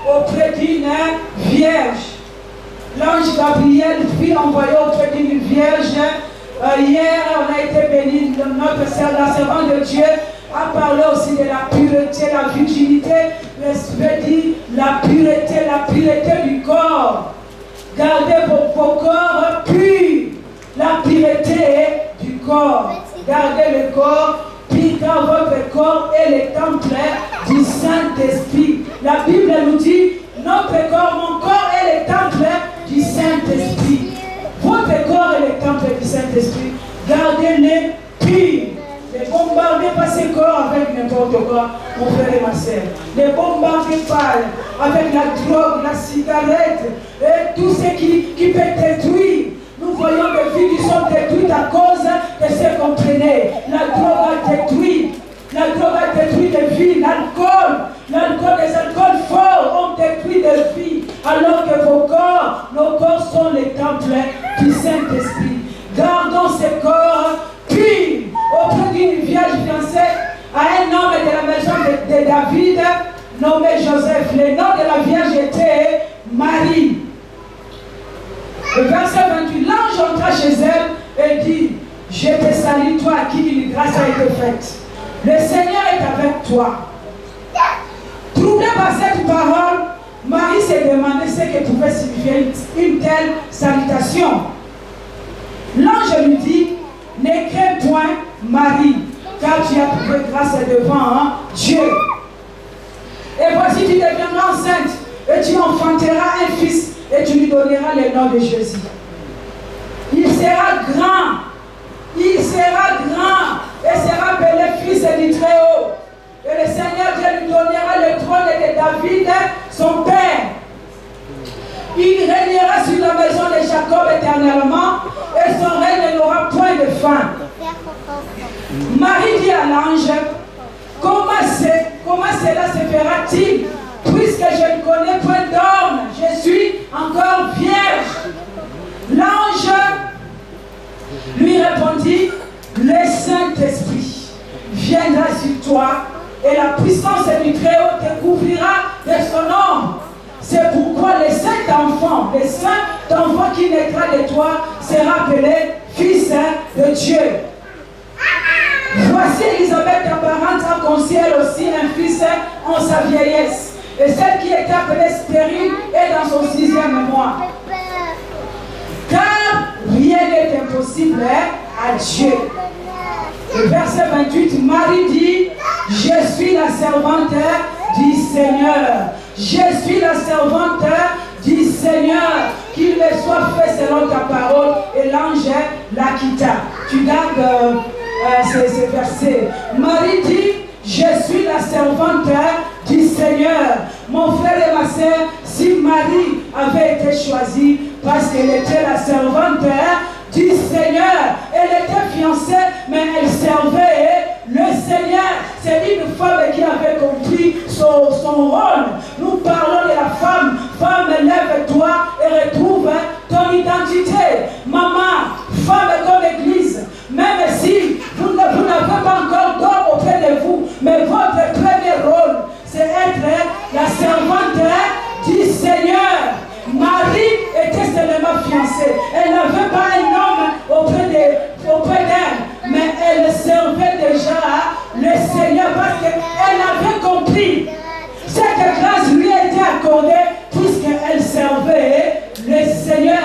auprès d'une vierge. L'ange Gabriel fut envoyé auprès d'une vierge. Hier, on a été béni. Notre la servante de Dieu a parlé aussi de la pureté, la virginité. L'Esprit dit la pureté du corps. Gardez vos corps purs. La pureté du corps. Gardez le corps pur, car votre corps est le temple du Saint-Esprit. La Bible nous dit, notre corps, mon corps est le temple du Saint-Esprit. Votre corps est le temple du Saint-Esprit. Gardez-le pur. Ne bombardez pas ce corps avec n'importe quoi, mon frère et ma soeur. Ne bombardez pas avec la drogue, la cigarette et tout ce qui peut détruire. Nous voyons des vies qui sont détruites à cause de ce qu'on prenait. La drogue a détruit. La drogue a détruit des vies. L'alcool, les alcools forts ont détruit des vies. Alors que nos corps sont les temples du Saint-Esprit. Gardons ces corps purs auprès d'une vierge fiancée à un homme de la maison de David nommé Joseph. Le nom de la vierge était Marie. Le verset 28, l'ange entra chez elle et dit, je te salue toi à qui une grâce a été faite. Le Seigneur est avec toi. Troublée par cette parole, Marie s'est demandé ce que pouvait signifier une telle salutation. L'ange lui dit, ne crains point Marie, car tu as trouvé grâce devant Dieu. Et voici tu deviendras enceinte et tu enfanteras un fils et tu lui donneras le nom de Jésus. Il sera grand et sera appelé fils du Très-Haut. Et le Seigneur Dieu lui donnera le trône de David, son père. Il régnera sur la maison de Jacob éternellement et son règne n'aura point de fin. Marie dit à l'ange, comment cela se fera-t-il puisque je ne connais point d'homme, je suis encore vierge. L'ange lui répondit, le Saint-Esprit viendra sur toi et la puissance du Très-Haut te couvrira de son nom. C'est pourquoi le Saint-Enfant qui naîtra de toi sera appelé Fils de Dieu. Voici Élisabeth, ta parente, a conçu elle aussi un fils en sa vieillesse. Et celle qui était appelée stérile est dans son 6e mois. Car rien n'est impossible à Dieu. Le verset 28, Marie dit, je suis la servante du Seigneur. Je suis la servante du Seigneur. Qu'il me soit fait selon ta parole. Et l'ange la quitta. Tu gardes ces versets. Marie dit, je suis la servante du Seigneur. Mon frère et ma soeur, si Marie avait été choisie parce qu'elle était la servante du Seigneur, elle était fiancée, mais elle servait le Seigneur. C'est une femme qui avait compris son rôle. Nous parlons de la femme. Femme, lève-toi et retrouve ton identité. Maman, femme comme l'église, même si vous n'avez pas encore d'homme auprès de vous, mais votre premier rôle, c'est être la servante du Seigneur. Marie était seulement fiancée. Elle n'avait pas un homme auprès d'elle, mais elle servait déjà le Seigneur parce qu'elle avait compris. Cette grâce lui a été accordée puisqu'elle servait le Seigneur.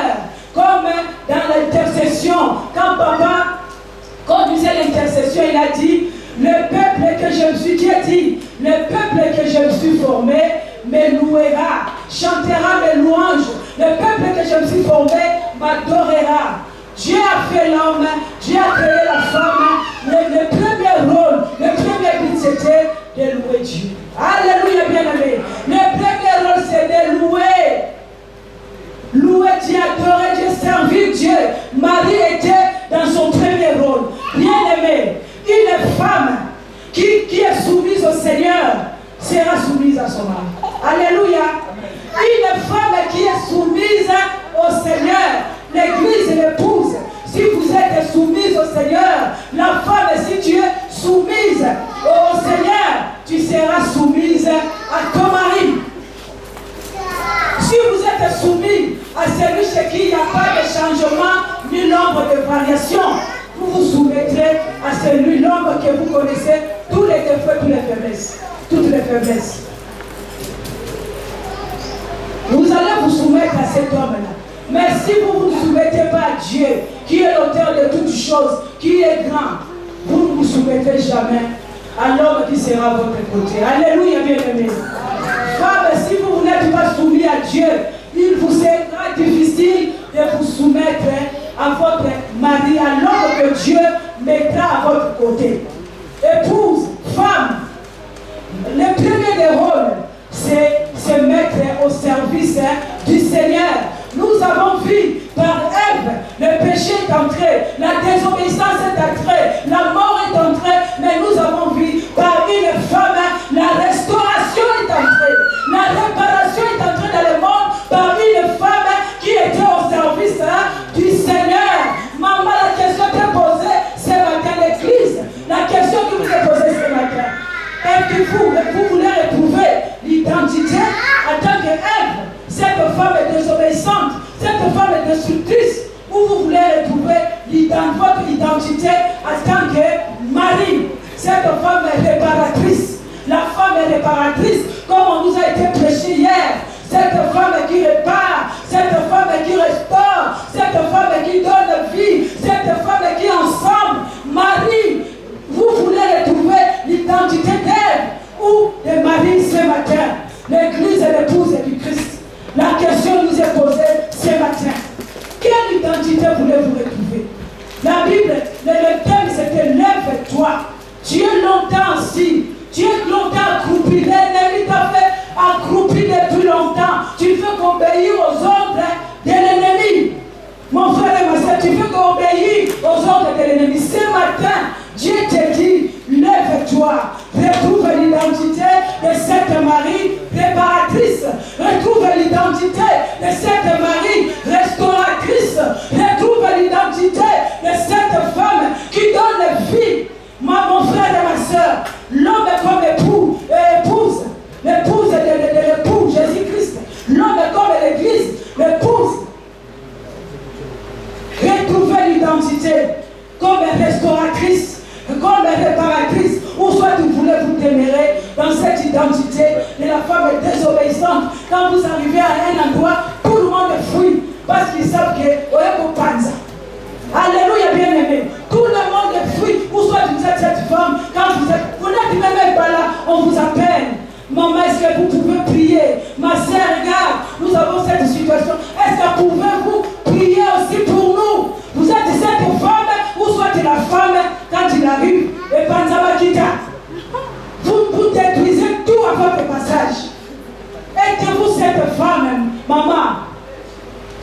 Comme dans l'intercession, quand papa conduisait l'intercession, il a dit, le peuple que je me suis, qui a dit, le peuple que je me suis formé me louera, chantera mes louanges. Le peuple que je me suis formé m'adorera. Dieu a fait l'homme, Dieu a créé la femme. Le premier rôle, le premier but, c'était de louer Dieu. Alléluia, bien-aimé. Le premier rôle, c'est de louer. Louer Dieu, adorer Dieu, servir Dieu. Marie était dans son premier rôle. Bien-aimé, une femme qui est soumise au Seigneur sera soumise à son mari. Alléluia. Une femme qui est soumise au Seigneur, l'église, l'épouse, si vous êtes soumise au Seigneur, la femme, si tu es soumise au Seigneur, tu seras soumise faiblesses. Toutes les faiblesses. Vous allez vous soumettre à cet homme-là. Mais si vous ne vous soumettez pas à Dieu, qui est l'auteur de toutes choses, qui est grand, vous ne vous soumettez jamais à l'homme qui sera à votre côté. Alléluia, bien-aimés. Femme, si vous n'êtes pas soumis à Dieu, il vous sera difficile de vous soumettre à votre mari, à l'homme que Dieu mettra à votre côté. Épouse, femme, le premier des rôles, c'est se mettre au service du Seigneur. Nous avons vu par Ève, le péché est entré, la désobéissance est entrée, la mort est entrée, mais nous avons vu par une femme, la restauration est entrée, la réparation est entrée dans le monde par une femme qui était au service du Seigneur. Maman, la question t'est posée ce matin, l'église, la question qui vous est posée ce matin, est que vous voulez retrouver l'identité en tant qu'Ève, cette femme est désobéissante, cette femme est destructrice, où vous voulez retrouver votre identité en tant que mari. Cette femme est réparatrice. La femme est réparatrice, comme on nous a été prêché hier. Cette femme qui répare, cette femme qui restaure, cette femme qui donne vie, cette femme qui ensemble, mari. Vous voulez retrouver l'identité d'Ève ou de Marie ce matin. L'église est l'épouse du Christ. La question nous est posée ce matin. Quelle identité voulez-vous retrouver? La Bible, le thème c'était lève-toi. Tu es longtemps assis. Tu es longtemps accroupi. L'ennemi t'a fait accroupi depuis longtemps. Tu veux qu'obéir aux ordres de l'ennemi. Mon frère et ma soeur, tu veux qu'obéir aux ordres de l'ennemi. Ce matin, Dieu te dit, lève-toi, retrouve l'identité de cette Marie réparatrice, retrouve l'identité de cette Marie restauratrice, retrouve l'identité de cette femme qui donne vie. Mon frère et ma soeur, l'homme comme épouse, l'épouse de l'époux, Jésus-Christ, l'homme comme l'église, l'épouse. Retrouvez l'identité comme restauratrice, comme réparatrice, ou soit vous voulez vous démérer dans cette identité de la femme désobéissante. Quand vous arrivez à un endroit, tout le monde fuit parce qu'ils savent que Oyeko Panza. Alléluia, bien-aimé. Tout le monde fuit, ou soit vous êtes cette femme, quand vous n'êtes même pas là, on vous appelle. Maman, est-ce que vous pouvez prier? Ma soeur, regarde, nous avons cette situation. Est-ce que pouvez-vous prier aussi pour nous? Vous êtes cette femme, ou soit la femme, quand il arrive, et Panzama Kita. Vous détruisez tout à votre passage. Êtes-vous cette femme, maman?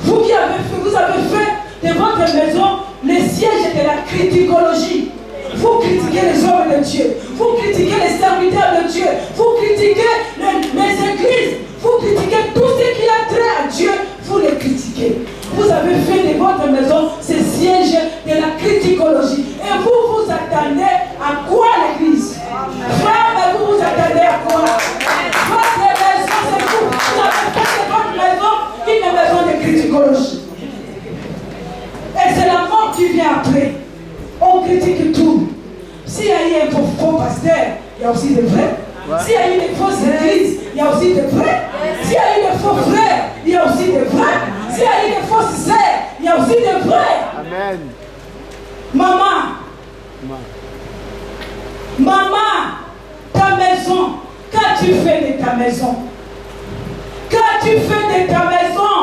Vous qui avez fait de votre maison le siège de la criticologie. Vous critiquez les hommes de Dieu, vous critiquez les serviteurs de Dieu, vous critiquez les églises, vous critiquez tout ce qui a trait à Dieu, vous les critiquez. Vous avez fait de votre maison ce siège de la criticologie. Et vous vous attendez à quoi l'église? Frère, vous vous attendez à quoi? Votre maison, c'est vous. Vous avez fait de votre maison une maison de criticologie. Et c'est la mort qui vient après. On critique tout. S'il y a eu un faux pasteur, il y a aussi des vrais. S'il y a eu des fausses églises, il y a aussi des vrais. S'il y a eu des faux frères, il y a aussi des vrais. S'il y a eu des fausses sœurs, il y a aussi des vrais. Amen. Maman, ta maison, qu'as-tu fait de ta maison? Qu'as-tu fait de ta maison?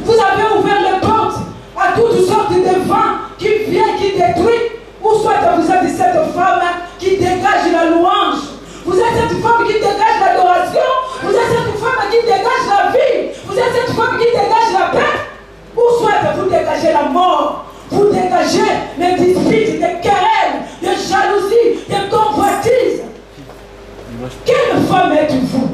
Vous avez ouvert les portes à toutes sortes de vents qui viennent, qui détruisent. Ou soit vous êtes cette femme qui dégage la louange. Vous êtes cette femme qui dégage l'adoration. Vous êtes cette femme qui dégage la vie. Vous êtes cette femme qui dégage la paix. Ou soit vous dégagez la mort. Vous dégagez les disputes, les querelles, les jalousies, les convoitises. Quelle femme êtes-vous?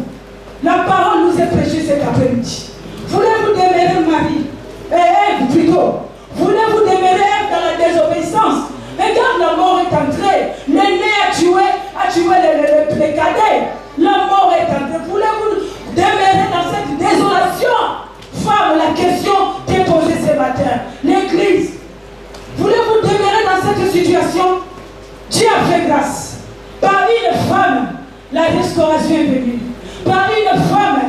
La parole nous est prêchée cet après-midi. Voulez-vous demeurer Marie? Ève plutôt. Voulez-vous demeurer Ève dans la désobéissance? Regarde, la mort est entrée. L'aîné a tué les cadets. La mort est entrée. Voulez-vous demeurer dans cette désolation? Femme, la question t'est posée ce matin. L'église. Voulez-vous demeurer dans cette situation? la restauration est venue. Par une femme,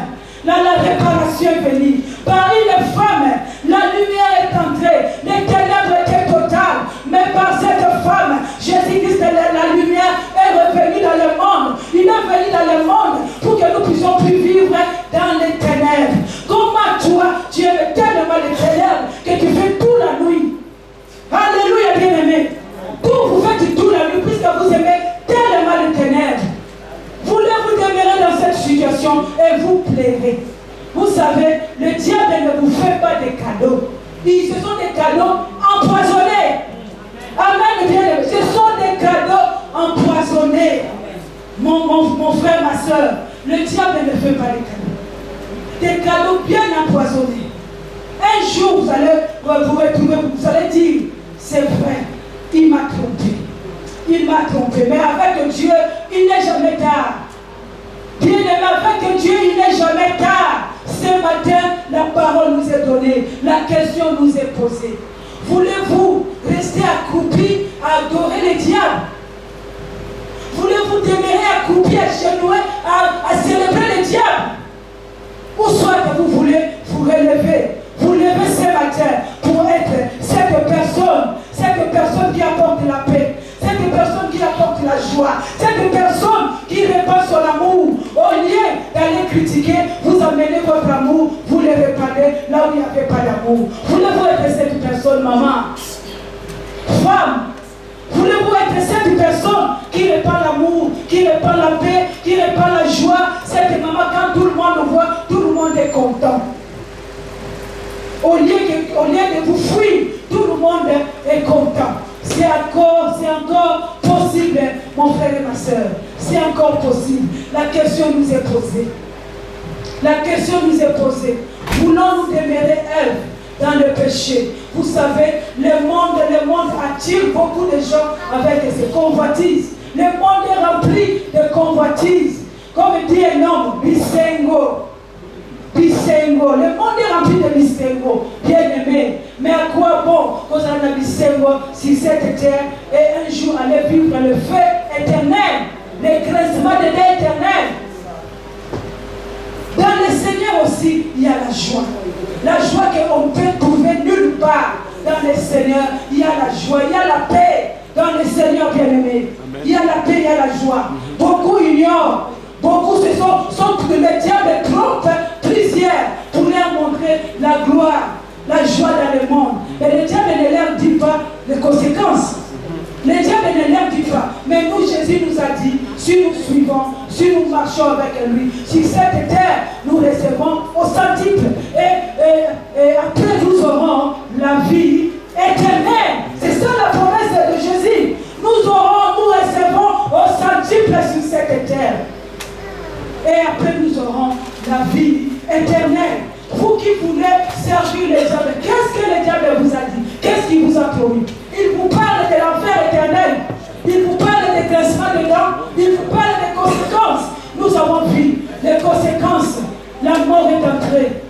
la réparation est venue. Par une femme, la lumière est entrée. Les ténèbres étaient totales. Mais par cette femme, Jésus-Christ, la lumière est revenue dans le monde. Il est venu dans le monde pour que nous puissions plus vivre dans les ténèbres. Comment toi, tu aimes tellement les ténèbres que tu fais tout la nuit. Alléluia, bien-aimé. Vous faites tout la nuit puisque vous aimez tellement les ténèbres. Voulez-vous demeurer dans cette situation et vous plairez. Vous savez, le diable ne vous fait pas des cadeaux. Ce sont des cadeaux empoisonnés. Amen, bien-aimé. Ce sont des cadeaux empoisonnés. Mon frère, ma soeur, le diable ne fait pas des cadeaux. Des cadeaux bien empoisonnés. Un jour, vous allez vous retrouver, vous allez dire, c'est vrai, il m'a trompé. Il m'a trompé. Mais avec Dieu, il n'est jamais tard. Bien-aimé, avec Dieu, il n'est jamais tard. Ce matin, la parole nous est donnée. La question nous est posée. Voulez-vous rester accroupi à adorer les diables? Voulez-vous demeurer accroupi, à genouiller, à célébrer les diables? Ou soit que vous voulez vous relever. Vous levez ce matin pour être cette personne qui apporte la paix, cette personne qui apporte la joie, cette personne qui répand son amour. Au lieu d'aller critiquer, vous amenez votre amour, vous le répandez là où il n'y avait pas d'amour. Voulez-vous être cette personne, maman, femme? Voulez-vous être cette personne qui répand l'amour, qui répand la paix, qui répand la joie? Cette maman, quand tout le monde voit, tout le monde est content. Au lieu de vous fuir, tout le monde est content. C'est encore possible, mon frère et ma soeur. C'est encore possible. La question nous est posée. La question nous est posée. Voulons-nous demeurer dans le péché? Vous savez, le monde attire beaucoup de gens avec ses convoitises. Le monde est rempli de convoitises. Comme dit un homme, bisengo. Bisengo. Le monde est rempli de bisengo. Bien aimé. Mais à quoi bon qu'on a un bisengo si cette terre et un jour aller vivre le feu éternel, le grincement de l'air éternel? Dans le Seigneur aussi, il y a la joie. La joie qu'on peut trouver nulle part. Dans le Seigneur, il y a la joie, il y a la paix. Dans le Seigneur bien-aimé, il y a la paix, il y a la joie. Beaucoup ignorent. Beaucoup sont que le diable trompe plusieurs pour leur montrer la gloire, la joie dans le monde. Mais le diable ne leur dit pas les conséquences. Le diable ne leur dit pas. Mais nous, Jésus nous a dit, si nous suivons, si nous marchons avec lui, sur cette terre, nous recevons au centuple. Et après, nous aurons la vie éternelle. C'est ça la promesse de Jésus. Nous recevons au centuple sur cette terre. Et après, nous aurons la vie éternelle. Vous qui voulez servir les diables, qu'est-ce que le diable vous a dit? Qu'est-ce qu'il vous a promis? Il vous parle de l'enfer éternel. Il vous parle des grincements de dents. Il vous parle des conséquences. Nous avons vu les conséquences. La mort est entrée.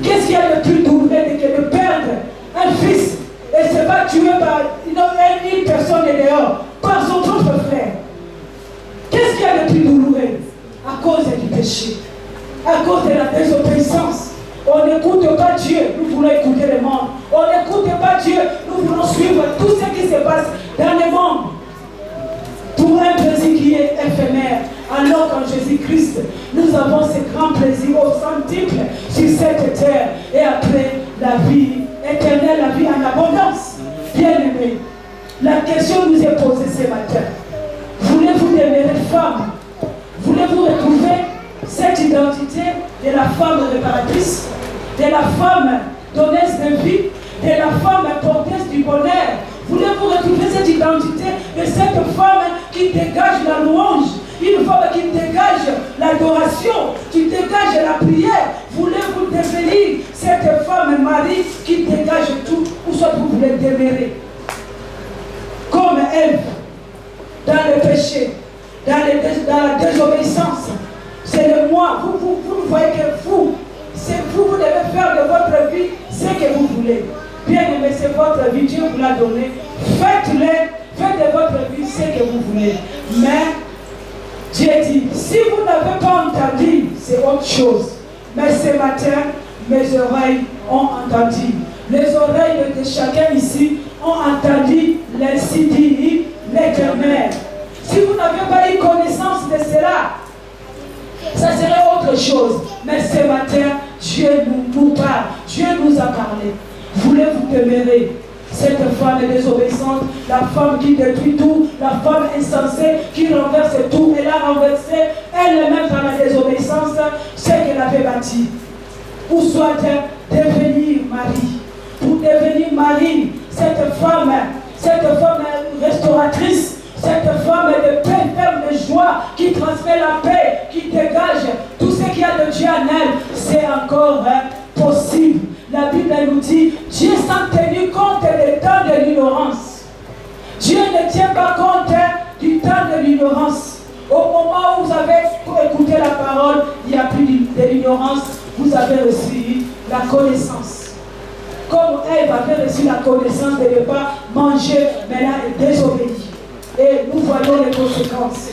Qu'est-ce qu'il y a de plus douloureux que de perdre un fils et se faire tuer par une personne dehors, par son propre frère? Qu'est-ce qu'il y a de plus douloureux? À cause du péché, à cause de la désobéissance. On n'écoute pas Dieu, nous voulons écouter le monde. On n'écoute pas Dieu, nous voulons suivre tout ce qui se passe dans le monde. Pour un plaisir qui est éphémère. Alors qu'en Jésus-Christ, nous avons ce grand plaisir au centuple sur cette terre. Et après, la vie éternelle, la vie en abondance. Bien-aimés, la question nous est posée ce matin. Voulez-vous demeurer femme? Voulez-vous retrouver cette identité de la femme réparatrice, de la femme donneuse de vie, de la femme porteuse du bonheur? Voulez-vous retrouver cette identité de cette femme qui dégage la louange, une femme qui dégage l'adoration, qui dégage la prière? Voulez-vous devenir cette femme Marie qui dégage tout, ou soit vous voulez demeurer comme elle, dans le péché, dans la désobéissance? C'est le moi. Vous voyez que c'est vous devez faire de votre vie ce que vous voulez. Bien aimé, c'est votre vie, Dieu vous l'a donné. Faites de votre vie ce que vous voulez. Mais Dieu dit, si vous n'avez pas entendu, c'est autre chose. Mais ce matin, mes oreilles ont entendu. Les oreilles de chacun ici ont entendu l'ainsi dit l'Éternel. Si vous n'avez pas eu connaissance de cela, ça serait autre chose. Mais ce matin, Dieu nous parle. Dieu nous a parlé. Voulez-vous demeurer cette femme désobéissante, la femme qui détruit tout, la femme insensée qui renverse tout? Elle a renversé elle-même par la désobéissance ce qu'elle avait bâti. Ou soit devenir mari. Pour devenir mari, cette femme restauratrice, cette femme de paix, ferme de joie, qui transmet la paix, qui dégage tout ce qu'il y a de Dieu en elle, c'est encore possible. La Bible nous dit, Dieu s'en tenu compte des temps de l'ignorance. Dieu ne tient pas compte du temps de l'ignorance. Au moment où vous avez écouté la parole, il n'y a plus de l'ignorance, vous avez reçu la connaissance. Comme Ève avait reçu la connaissance de ne pas manger, maintenant elle désobéit. Et nous voyons les conséquences.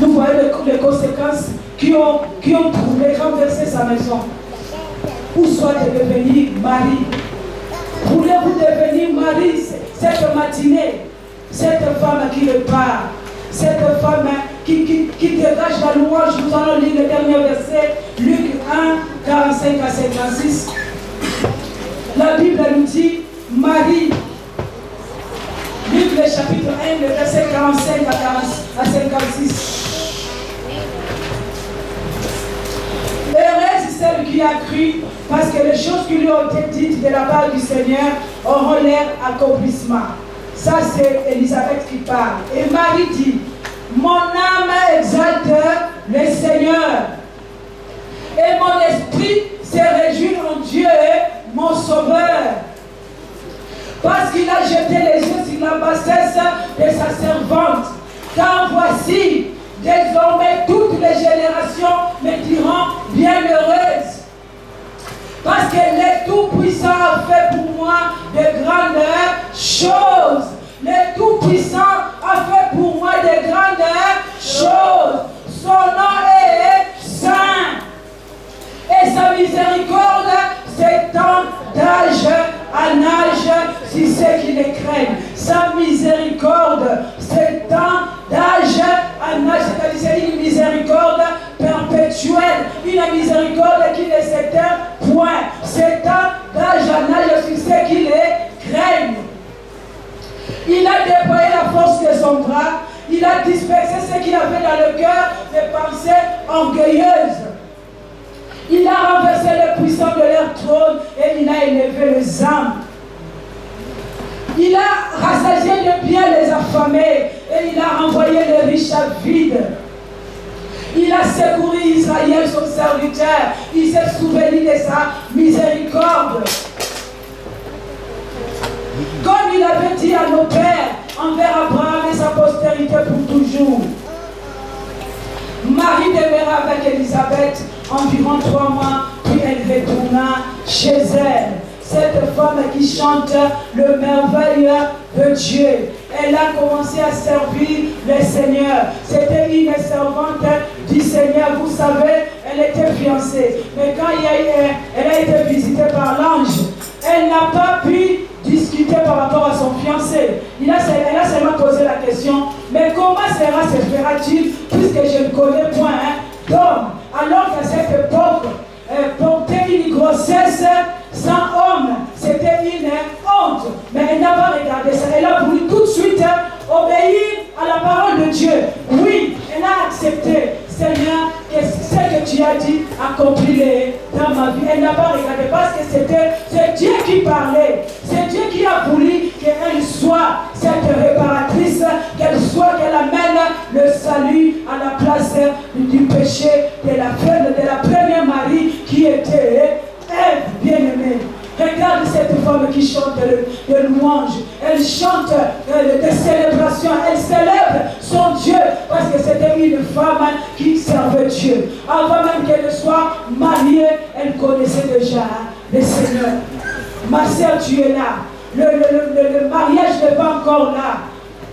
Nous voyons les conséquences qui ont trouvé renverser sa maison. Ou soit de devenir mari. Voulez-vous devenir mari cette matinée? Cette femme qui le parle, cette femme qui dégage la louange. Nous allons lire le dernier verset, Luc 1, 45 à 56. La Bible nous dit, Marie, Luc le chapitre 1, le verset 45 à 56. Heureuse celle qui a cru, parce que les choses qui lui ont été dites de la part du Seigneur auront leur accomplissement. Ça, c'est Élisabeth qui parle. Et Marie dit, mon âme exalte le Seigneur, et mon esprit se réjouit en Dieu, mon sauveur, parce qu'il a jeté les yeux sur la bassesse de sa servante. Car voici, désormais toutes les générations me diront bienheureuse, parce que le Tout-Puissant a fait pour moi de grandes choses. Le Tout-Puissant a fait pour moi de grandes choses. Son nom est saint. Et sa miséricorde s'étend d'âge en âge sur ceux qui les craignent. Sa miséricorde s'étend d'âge en âge, c'est-à-dire une miséricorde perpétuelle, une miséricorde qui ne s'éteint point, s'étend d'âge en âge sur ceux qui les craignent. Il a déployé la force de son bras, il a dispersé ce qu'il avait dans le cœur des pensées orgueilleuses. Il a renversé les puissants de leur trône et il a élevé les âmes. Il a rassasié de bien les affamés et il a renvoyé les riches à vide. Il a secouru Israël, son serviteur. Il s'est souvenu de sa miséricorde. Comme il avait dit à nos pères, envers Abraham et sa postérité pour toujours. Marie demeura avec Élisabeth environ 3 mois, puis elle retourna chez elle. Cette femme qui chante le merveille de Dieu. Elle a commencé à servir le Seigneur. C'était une servante du Seigneur. Vous savez, elle était fiancée. Mais quand elle a été visitée par l'ange, elle n'a pas pu discuter par rapport à son fiancé. Elle a seulement posé la question, mais comment cela se fera-t-il puisque je ne connais point d'homme? Alors qu'à cette époque, porter une grossesse sans homme, c'était une honte. Mais elle n'a pas regardé ça. Elle a voulu tout de suite obéir à la parole de Dieu. Oui, elle a accepté. Seigneur, ce que tu as dit, accomplis-le dans ma vie. Elle n'a pas regardé parce que c'est Dieu qui parlait. C'est Dieu qui a voulu qu'elle soit cette réparatrice, qu'elle amène le salut à la place du péché de la première Marie qui était Ève bien-aimée. Regarde cette femme qui chante de louange. Elle chante de célébration. Elle célèbre son Dieu parce que c'était une femme qui servait Dieu. Avant même qu'elle soit mariée, elle connaissait déjà le Seigneur. Ma sœur, tu es là. Le mariage n'est pas encore là.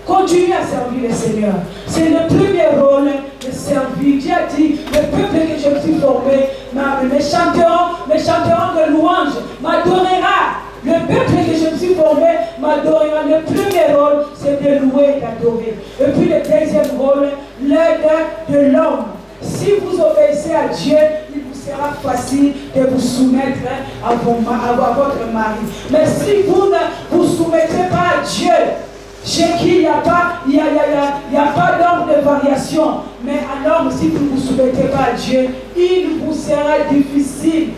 Continuez à servir le Seigneur. C'est le premier rôle de servir. Dieu a dit, le peuple que je me suis formé, mes chanteront de louanges, m'adorera. Le peuple que je me suis formé m'adorera. Le premier rôle, c'est de louer et d'adorer. Et puis le deuxième rôle, l'aide de l'homme. Si vous obéissez à Dieu, il vous sera facile de vous soumettre à votre mari. Mais si vous ne vous soumettez pas à Dieu, chez qui il n'y a pas d'ordre de variation, mais alors si vous ne vous soumettez pas à Dieu, il vous sera difficile,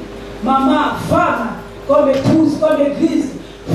maman, femme, comme épouse, comme église,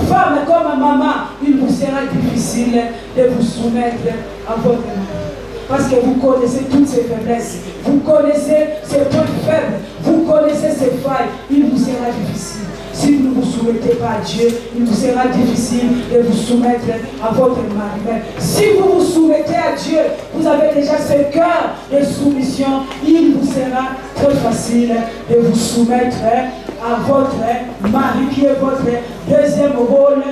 femme comme maman, il vous sera difficile de vous soumettre à votre mari. Parce que vous connaissez toutes ses faiblesses, vous connaissez ses points faibles, vous connaissez ses failles, il vous sera difficile. Si vous ne vous soumettez pas à Dieu, il vous sera difficile de vous soumettre à votre mari. Mais si vous vous soumettez à Dieu, vous avez déjà ce cœur de soumission, il vous sera très facile de vous soumettre à votre mari qui est votre deuxième rôle,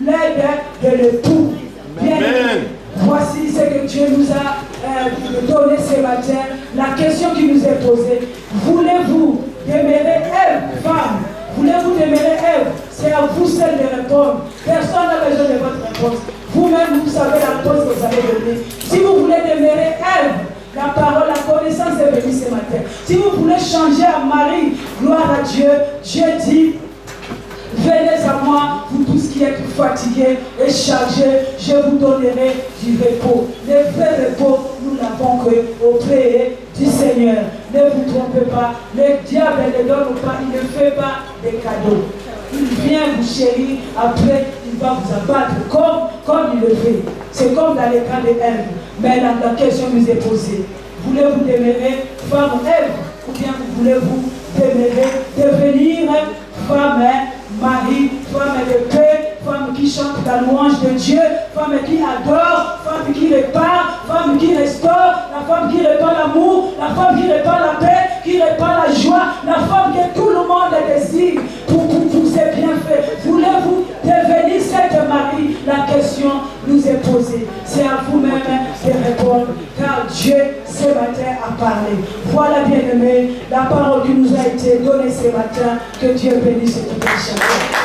l'aide de l'époux. Amen. Voici ce que Dieu nous a donné ce matin. La question qui nous est posée, voulez-vous demeurer Ève, femme? Voulez-vous demeurer Ève? C'est à vous seul de répondre. Personne n'a besoin de votre réponse. Vous-même, vous savez la réponse que vous allez donner. Si vous voulez demeurer Ève, la parole, la connaissance est venue ce matin. Si vous voulez changer à Marie, gloire à Dieu, Dieu dit, venez à moi, vous tous qui êtes fatigués et chargés, je vous donnerai du repos. Le vrai repos, nous l'avons auprès du Seigneur. Ne vous trompez pas, le diable ne donne pas, il ne fait pas des cadeaux. Il vient vous chérir, après il va vous abattre comme il le fait. C'est comme dans les cas de Ève. Mais la question nous est posée. Voulez-vous demeurer femme Ève ou bien voulez-vous demeurer, devenir femme, mari, femme de paix, femme qui chante la louange de Dieu, femme qui adore, femme qui répare, femme qui restaure, la femme qui répand l'amour, la femme qui répand la paix, qui répand la joie, la femme que tout le monde désire pour ses bienfaits. Voulez-vous devenir cette mari? La question nous est posée. C'est à vous-même de répondre, car Dieu ce matin a parlé. Voilà, bien-aimés, la parole qui nous a été donnée ce matin. Que Dieu bénisse tout un chacun.